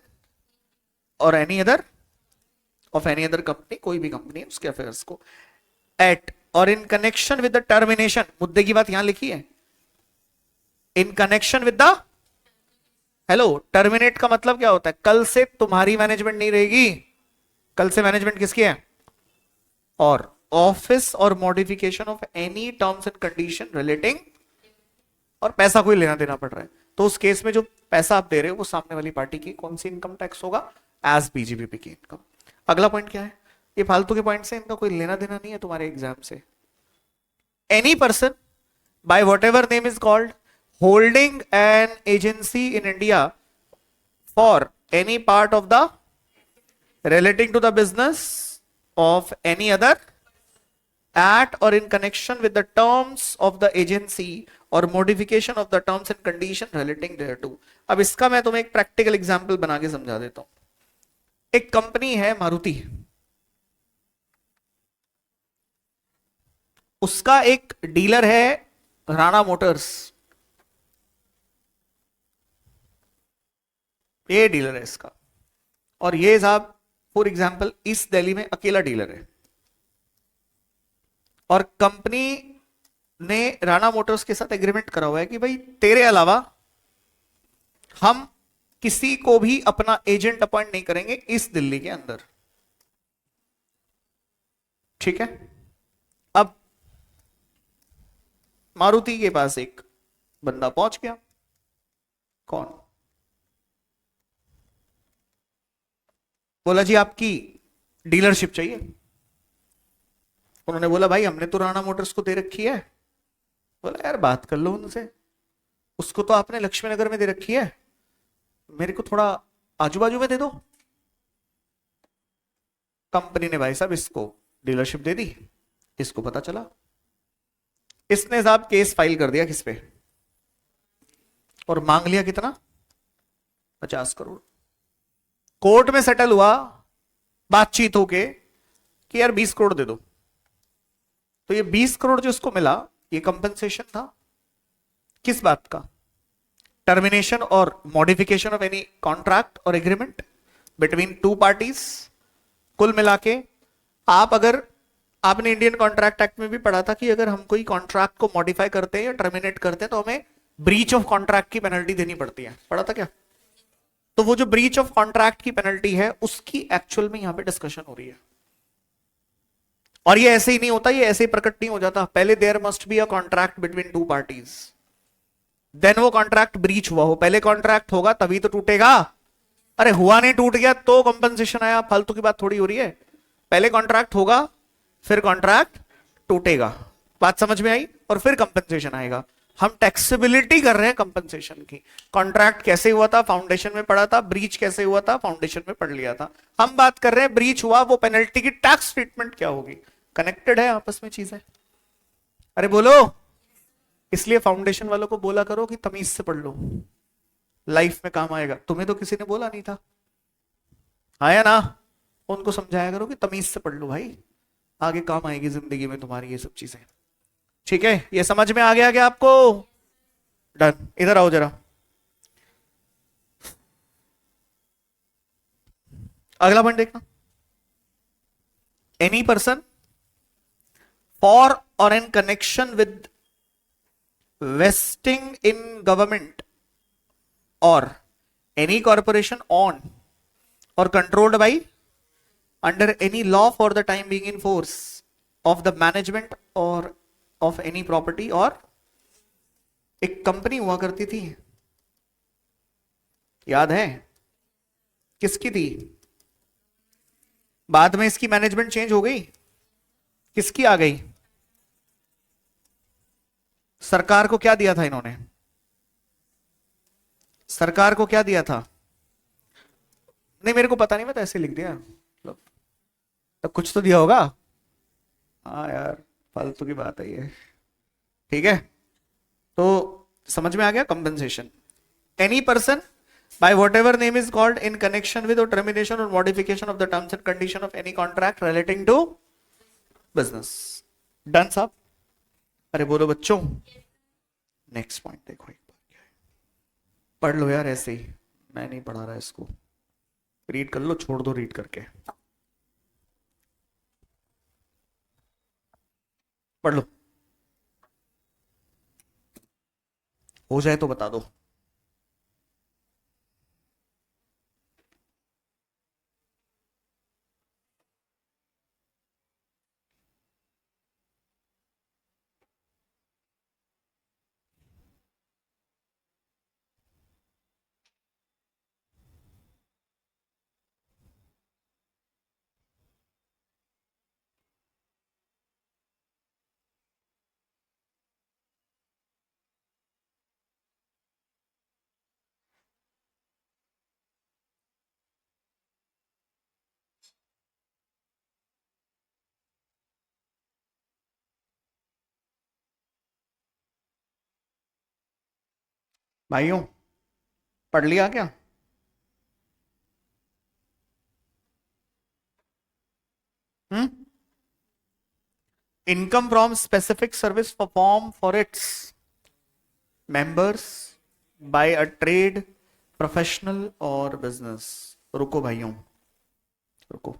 और any other of any other company, कोई भी कंपनी है उसके अफेयर्स को, एट और इन कनेक्शन विद द टर्मिनेशन, मुद्दे की बात यहां लिखी है, इन connection with the, hello, terminate का मतलब क्या होता है? कल से तुम्हारी मैनेजमेंट नहीं रहेगी, कल से मैनेजमेंट किसकी है? और ऑफिस और modification of any terms and condition relating, और पैसा कोई लेना देना पड़ रहा है तो उस केस में जो पैसा आप दे रहे हो वो सामने वाली पार्टी की कौन सी इनकम टैक्स होगा? एज बीजीबीपी की इनकम। अगला पॉइंट क्या है? ये फालतू के पॉइंट से, इनका कोई लेना देना नहीं है तुम्हारे एग्जाम से। Any person by whatever name is called holding an agency in India for any part of the relating to the business of any other at or in connection with the terms of the agency or modification of the terms and condition relating thereto। अब इसका मैं तुम्हें एक practical example बना के समझा देता हूं। एक कंपनी है मारुति, उसका एक डीलर है राणा मोटर्स, ये डीलर है इसका, और ये साहब फॉर एग्जांपल ईस्ट दिल्ली में अकेला डीलर है, और कंपनी ने राणा मोटर्स के साथ एग्रीमेंट करा हुआ है कि भाई तेरे अलावा हम किसी को भी अपना एजेंट अपॉइंट नहीं करेंगे इस दिल्ली के अंदर, ठीक है। अब मारुति के पास एक बंदा पहुंच गया, कौन? बोला जी आपकी डीलरशिप चाहिए। उन्होंने बोला भाई हमने तो राणा मोटर्स को दे रखी है। बोला यार बात कर लो उनसे, उसको तो आपने लक्ष्मी नगर में दे रखी है, मेरे को थोड़ा आजू बाजू में दे दो। कंपनी ने भाई साहब इसको डीलरशिप दे दी, इसको पता चला, इसने साहब केस फाइल कर दिया किस पे, और मांग लिया कितना? 50 करोड़। कोर्ट में सेटल हुआ, बातचीत होके कि यार 20 करोड़ दे दो। तो ये 20 करोड़ जो इसको मिला ये कंपनसेशन था किस बात का? टर्मिनेशन और मॉडिफिकेशन ऑफ एनी कॉन्ट्रैक्ट और एग्रीमेंट बिटवीन टू पार्टीज। कुल मिला के आप अगर, आपने इंडियन कॉन्ट्रैक्ट एक्ट में भी पढ़ा था कि अगर हम कोई कॉन्ट्रैक्ट को मॉडिफाई करते हैं या टर्मिनेट करते हैं तो हमें ब्रीच ऑफ कॉन्ट्रैक्ट की पेनल्टी देनी पड़ती है, पढ़ा था क्या? तो वो जो ब्रीच ऑफ कॉन्ट्रैक्ट की पेनल्टी है उसकी एक्चुअल में यहां पे डिस्कशन हो रही है। और ये ऐसे ही नहीं होता, ये ऐसे ही प्रकट नहीं हो जाता, पहले there must be a contract between two parties, then वो कॉन्ट्रैक्ट ब्रीच हुआ हो। पहले कॉन्ट्रैक्ट होगा तभी तो टूटेगा। अरे हुआ नहीं, टूट गया तो कंपनसेशन आया, फालतू की बात थोड़ी हो रही है। पहले कॉन्ट्रैक्ट होगा फिर कॉन्ट्रैक्ट टूटेगा, बात समझ में आई? और फिर कंपनसेशन आएगा। हम टैक्सेबिलिटी कर रहे हैं कंपनसेशन की। कॉन्ट्रैक्ट कैसे हुआ था फाउंडेशन में पढ़ा था, ब्रीच कैसे हुआ था फाउंडेशन में पढ़ लिया था। हम बात कर रहे हैं ब्रीच हुआ, वो पेनल्टी की टैक्स ट्रीटमेंट क्या होगी। कनेक्टेड है आपस में चीजें। अरे बोलो। इसलिए फाउंडेशन वालों को बोला करो कि तमीज से पढ़ लो, लाइफ में काम आएगा। तुम्हें तो किसी ने बोला नहीं था, आया ना? उनको समझाया करो कि तमीज से पढ़ लो भाई, आगे काम आएगी जिंदगी में तुम्हारी ये सब चीजें। ठीक है, ये समझ में आ गया क्या आपको? डन। इधर आओ जरा, अगला पॉइंट देखना। एनी पर्सन फॉर और इन connection with wasting in government और एनी कॉर्पोरेशन ऑन और controlled by under any law for the time being in force of the management or of any property। और एक कंपनी हुआ करती थी, याद है किसकी थी? बाद में इसकी मैनेजमेंट चेंज हो गई, किसकी आ गई? सरकार को क्या दिया था इन्होंने? सरकार को क्या दिया था? नहीं मेरे को पता नहीं, मैं तो ऐसे लिख दिया, तो कुछ तो दिया होगा। हाँ यार फालतू की बात है ये, ठीक है। तो समझ में आ गया compensation. Any person by whatever name is called in connection with termination और modification of the terms and condition of any contract relating to business. Done साहब? अरे बोलो बच्चों। नेक्स्ट पॉइंट देखो एक बार, क्या है? पढ़ लो यार ऐसे ही, मैं नहीं पढ़ा रहा इसको, रीड कर लो, छोड़ दो रीड करके, पढ़ लो। हो जाए तो बता दो। भाइयों, पढ़ लिया क्या? हम्म। Income from specific service perform for its members by a trade, professional और बिजनेस। रुको भाइयों, रुको।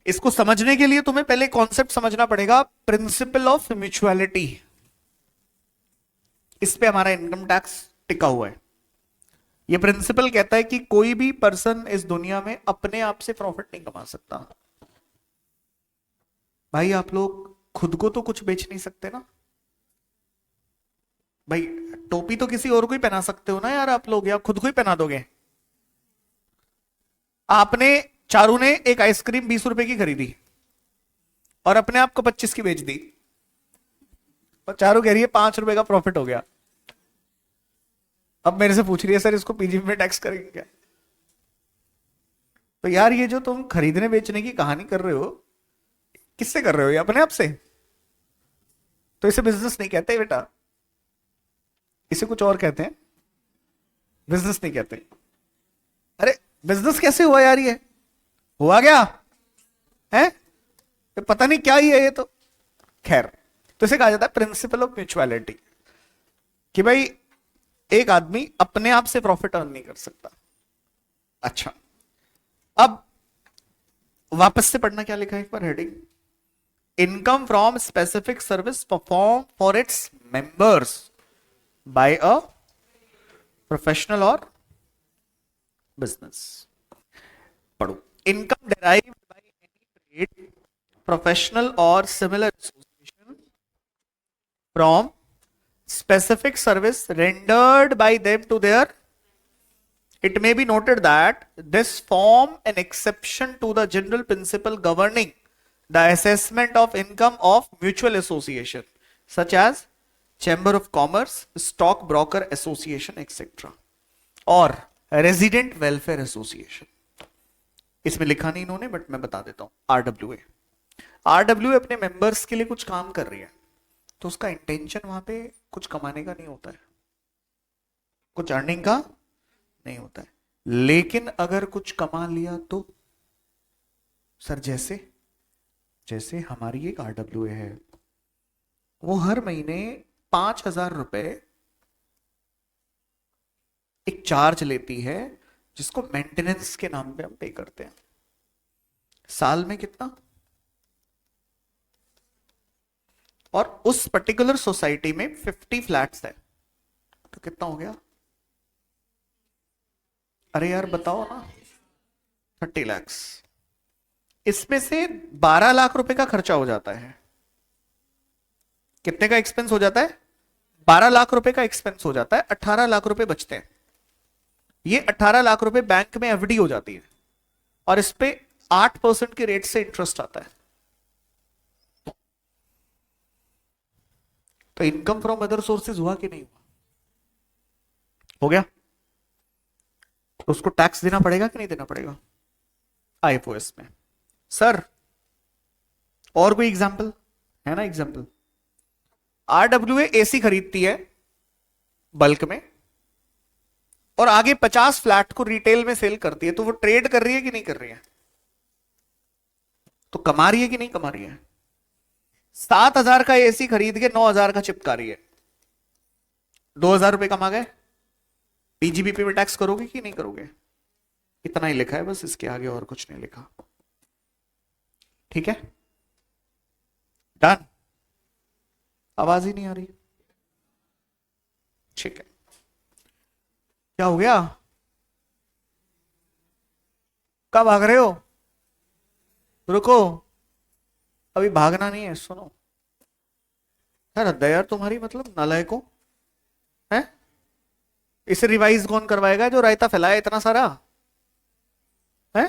इसको समझने के लिए तुम्हें पहले कॉन्सेप्ट समझना पड़ेगा, प्रिंसिपल ऑफ म्यूचुअलिटी। इस पे हमारा इनकम टैक्स टिका हुआ है। ये प्रिंसिपल कहता है कि कोई भी पर्सन इस दुनिया में अपने आप से प्रॉफिट नहीं कमा सकता। भाई आप लोग खुद को तो कुछ बेच नहीं सकते ना भाई। टोपी तो किसी और को ही पहना सकते हो ना यार आप लोग, या खुद को ही पहना दोगे? आपने, चारू ने एक आइसक्रीम 20 रुपए की खरीदी और अपने आप को 25 की बेच दी, और चारू कह रही है 5 रुपए का प्रॉफिट हो गया। अब मेरे से पूछ रही है सर इसको पीजीबी में टैक्स करेंगे क्या? तो यार ये जो तुम खरीदने बेचने की कहानी कर रहे हो, किससे कर रहे हो? ये अपने आप से। तो इसे बिजनेस नहीं कहते बेटा, इसे कुछ और कहते हैं, बिजनेस नहीं कहते। अरे बिजनेस कैसे हुआ यार? ये हुआ क्या है? ये पता नहीं क्या ही है ये तो। खैर, तो इसे कहा जाता है प्रिंसिपल ऑफ म्यूचुअलिटी, कि भाई एक आदमी अपने आप से प्रॉफिट अर्न नहीं कर सकता। अच्छा, अब वापस से पढ़ना क्या लिखा है एक बार heading. Income from specific service perform for its members by a professional और बिजनेस। पढ़ो। Income derived by any trade, professional और similar association from specific service rendered by them to their. It may be noted that this form an exception to the general principle governing the assessment of income of mutual association such as chamber of commerce, stock broker association, etc. और resident welfare association। इसमें लिखा नहीं इन्होंने, but मैं बता देता हूं। RWA, RWA अपने मेंबर्स के लिए कुछ काम कर रही है, तो उसका इंटेंशन वहां पे कुछ कमाने का नहीं होता है, कुछ अर्निंग का नहीं होता है। लेकिन अगर कुछ कमा लिया तो, सर जैसे जैसे हमारी एक आरडब्ल्यूए है, वो हर महीने 5,000 रुपए एक चार्ज लेती है, जिसको मेंटेनेंस के नाम पे हम पे करते हैं। साल में कितना? और उस पर्टिकुलर सोसाइटी में 50 फ्लैट्स है, तो कितना हो गया? अरे यार बताओ ना, 30 lakhs। इसमें से 12 लाख रुपए का खर्चा हो जाता है। कितने का एक्सपेंस हो जाता है? 12 लाख रुपए का एक्सपेंस हो जाता है, 18 लाख रुपए बचते हैं। ये 18 लाख रुपए बैंक में एफडी हो जाती है, और इस पे 8% के रेट से इंटरेस्ट आता है। तो इनकम फ्रॉम अदर सोर्सेज हुआ कि नहीं हुआ? हो गया। तो उसको टैक्स देना पड़ेगा कि नहीं देना पड़ेगा आईएफओएस में? सर और कोई एग्जांपल है ना? एग्जांपल, आरडब्ल्यूए एसी खरीदती है बल्क में, और आगे 50 फ्लैट को रिटेल में सेल करती है, तो वो ट्रेड कर रही है कि नहीं कर रही है? तो कमा रही है कि नहीं कमा रही है? 7,000 का एसी खरीद के 9,000 का चिपका रही है, 2,000 रुपए कमा गए। पीजीबीपी में टैक्स करोगे कि नहीं करोगे? इतना ही लिखा है बस, इसके आगे और कुछ नहीं लिखा। ठीक है, डन। आवाज ही नहीं आ रही। ठीक है, क्या हो गया? कब भाग रहे हो? रुको, अभी भागना नहीं है, सुनो। यार हद है यार तुम्हारी, मतलब नालायकों है। इसे रिवाइज कौन करवाएगा जो रायता फैलाया इतना सारा है?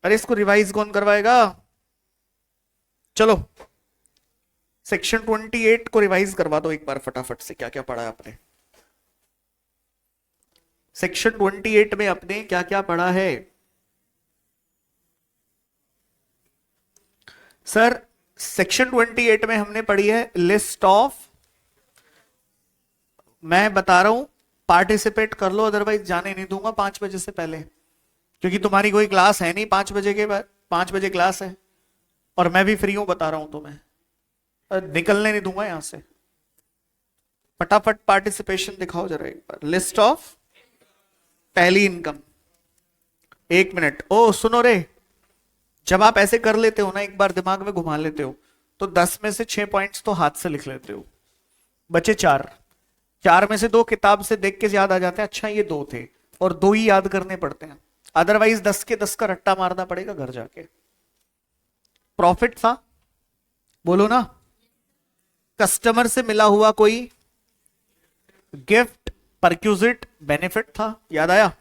अरे इसको रिवाइज कौन करवाएगा? चलो सेक्शन 28 को रिवाइज करवा दो एक बार फटाफट से, क्या क्या पढ़ा है आपने? सेक्शन 28 में आपने क्या क्या पढ़ा है? सर सेक्शन 28 में हमने पढ़ी है लिस्ट ऑफ, मैं बता रहा हूं पार्टिसिपेट कर लो, अदरवाइज जाने नहीं दूंगा 5 बजे से पहले, क्योंकि तुम्हारी कोई क्लास है नहीं 5 बजे के बाद। 5 बजे क्लास है और मैं भी फ्री हूं, बता रहा हूं तुम्हें, निकलने नहीं दूंगा यहां से। फटाफट पार्टिसिपेशन दिखाओ जरा एक बार। लिस्ट ऑफ पहली इनकम, 1 मिनट। ओ सुनो रे, जब आप ऐसे कर लेते हो ना, एक बार दिमाग में घुमा लेते हो, तो 10 में से 6 पॉइंट्स तो हाथ से लिख लेते हो, बचे 4। 4 में से 2 किताब से देख के याद आ जाते हैं, अच्छा ये 2 थे, और 2 ही याद करने पड़ते हैं, अदरवाइज 10 के 10 का रट्टा मारना पड़ेगा घर जाके। प्रॉफिट था, बोलो ना। कस्टमर से मिला हुआ कोई गिफ्ट, परक्यूजिट, बेनिफिट था, याद आया?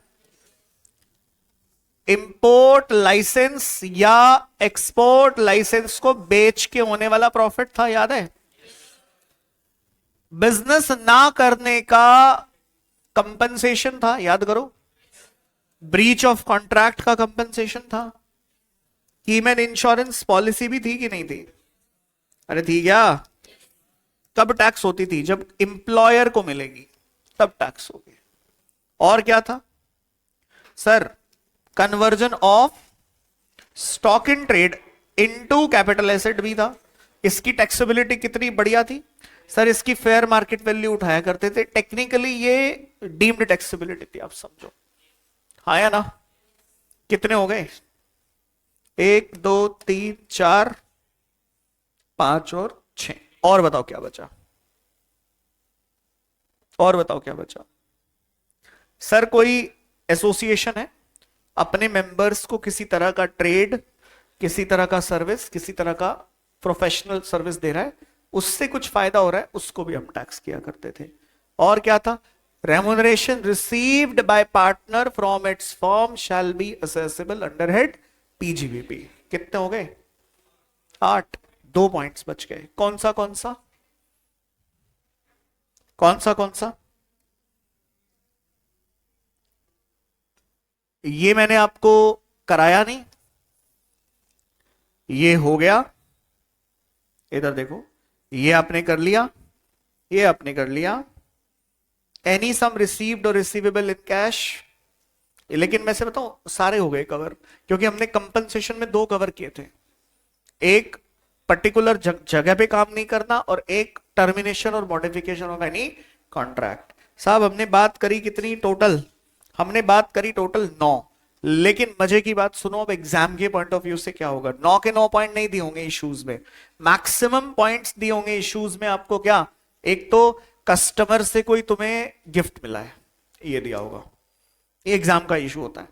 इंपोर्ट लाइसेंस या एक्सपोर्ट लाइसेंस को बेच के होने वाला प्रॉफिट था, याद है? बिजनेस ना करने का कंपनसेशन था, याद करो। ब्रीच ऑफ कॉन्ट्रैक्ट का कंपनसेशन था। कीमैन इंश्योरेंस पॉलिसी भी थी कि नहीं थी? अरे थी क्या? कब टैक्स होती थी? जब इंप्लॉयर को मिलेगी तब टैक्स होगी। और क्या था sir? Conversion of stock in trade into capital asset भी था। इसकी टैक्सेबिलिटी कितनी बढ़िया थी सर, इसकी फेयर मार्केट वैल्यू उठाया करते थे। टेक्निकली ये डीम्ड टैक्सेबिलिटी थी, आप समझो। हाँ या ना? कितने हो गए? 1 2 3 4 5 और 6। और बताओ क्या बचा? और बताओ क्या बचा? सर कोई एसोसिएशन है, अपने मेंबर्स को किसी तरह का ट्रेड, किसी तरह का सर्विस, किसी तरह का प्रोफेशनल सर्विस दे रहा है, उससे कुछ फायदा हो रहा है, उसको भी हम टैक्स किया करते थे। और क्या था? Remuneration received by partner from its firm shall be accessible under head PGBP. कितने हो गए? 8। 2 पॉइंट्स बच गए। कौन सा कौन सा? कौन सा कौन सा? ये मैंने आपको कराया नहीं, ये हो गया। इधर देखो, ये आपने कर लिया, ये आपने कर लिया। एनी सम रिसीव्ड और रिसीवेबल इन कैश, लेकिन मैं से बताऊं सारे हो गए कवर, क्योंकि हमने कंपनसेशन में 2 कवर किए थे। एक पर्टिकुलर जगह पे काम नहीं करना, और एक टर्मिनेशन और मॉडिफिकेशन ऑफ एनी कॉन्ट्रैक्ट। साहब हमने बात करी कितनी टोटल? हमने बात करी टोटल 9। लेकिन मजे की बात सुनो, अब एग्जाम के पॉइंट ऑफ व्यू से क्या होगा? 9 के 9 पॉइंट नहीं दिए होंगे इश्यूज में, मैक्सिमम पॉइंट्स दिए होंगे इश्यूज में आपको। क्या? एक तो कस्टमर से कोई तुम्हें गिफ्ट मिला है, ये दिया होगा, ये एग्जाम का इशू होता है।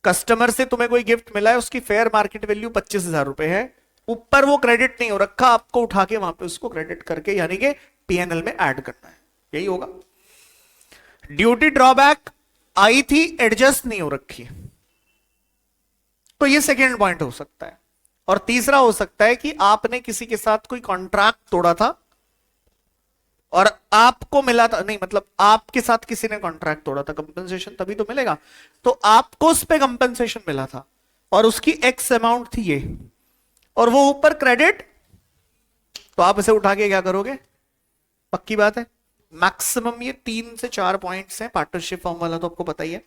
कस्टमर से तुम्हें कोई गिफ्ट मिला है, उसकी फेयर मार्केट वैल्यू 25,000 रुपए है, ऊपर वो क्रेडिट नहीं हो रखा, आपको उठा के वहां पे उसको क्रेडिट करके यानी कि पीएनएल में ऐड करना है, यही होगा। ड्यूटी ड्रॉबैक आई थी, एडजस्ट नहीं हो रखी, तो ये सेकेंड पॉइंट हो सकता है। और तीसरा हो सकता है कि आपने किसी के साथ कोई कॉन्ट्रैक्ट तोड़ा था और आपको मिला था, नहीं मतलब आपके साथ किसी ने कॉन्ट्रैक्ट तोड़ा था, कंपनसेशन तभी तो मिलेगा। तो आपको उस पे कंपनसेशन मिला था और उसकी एक्स अमाउंट थी ये, और वो ऊपर क्रेडिट, तो आप इसे उठा के क्या करोगे? पक्की बात है, मैक्सिमम ये 3 से 4 पॉइंट्स हैं। पार्टनरशिप फॉर्म वाला तो आपको पता ही है,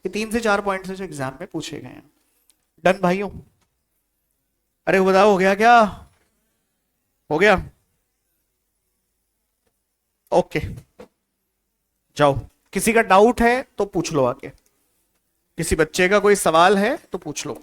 ये 3 से 4 पॉइंट्स हैं जो एग्जाम में पूछे गए हैं। डन भाइयों? अरे बताओ, हो गया क्या? हो गया? ओके, जाओ। किसी का डाउट है तो पूछ लो आके, किसी बच्चे का कोई सवाल है तो पूछ लो।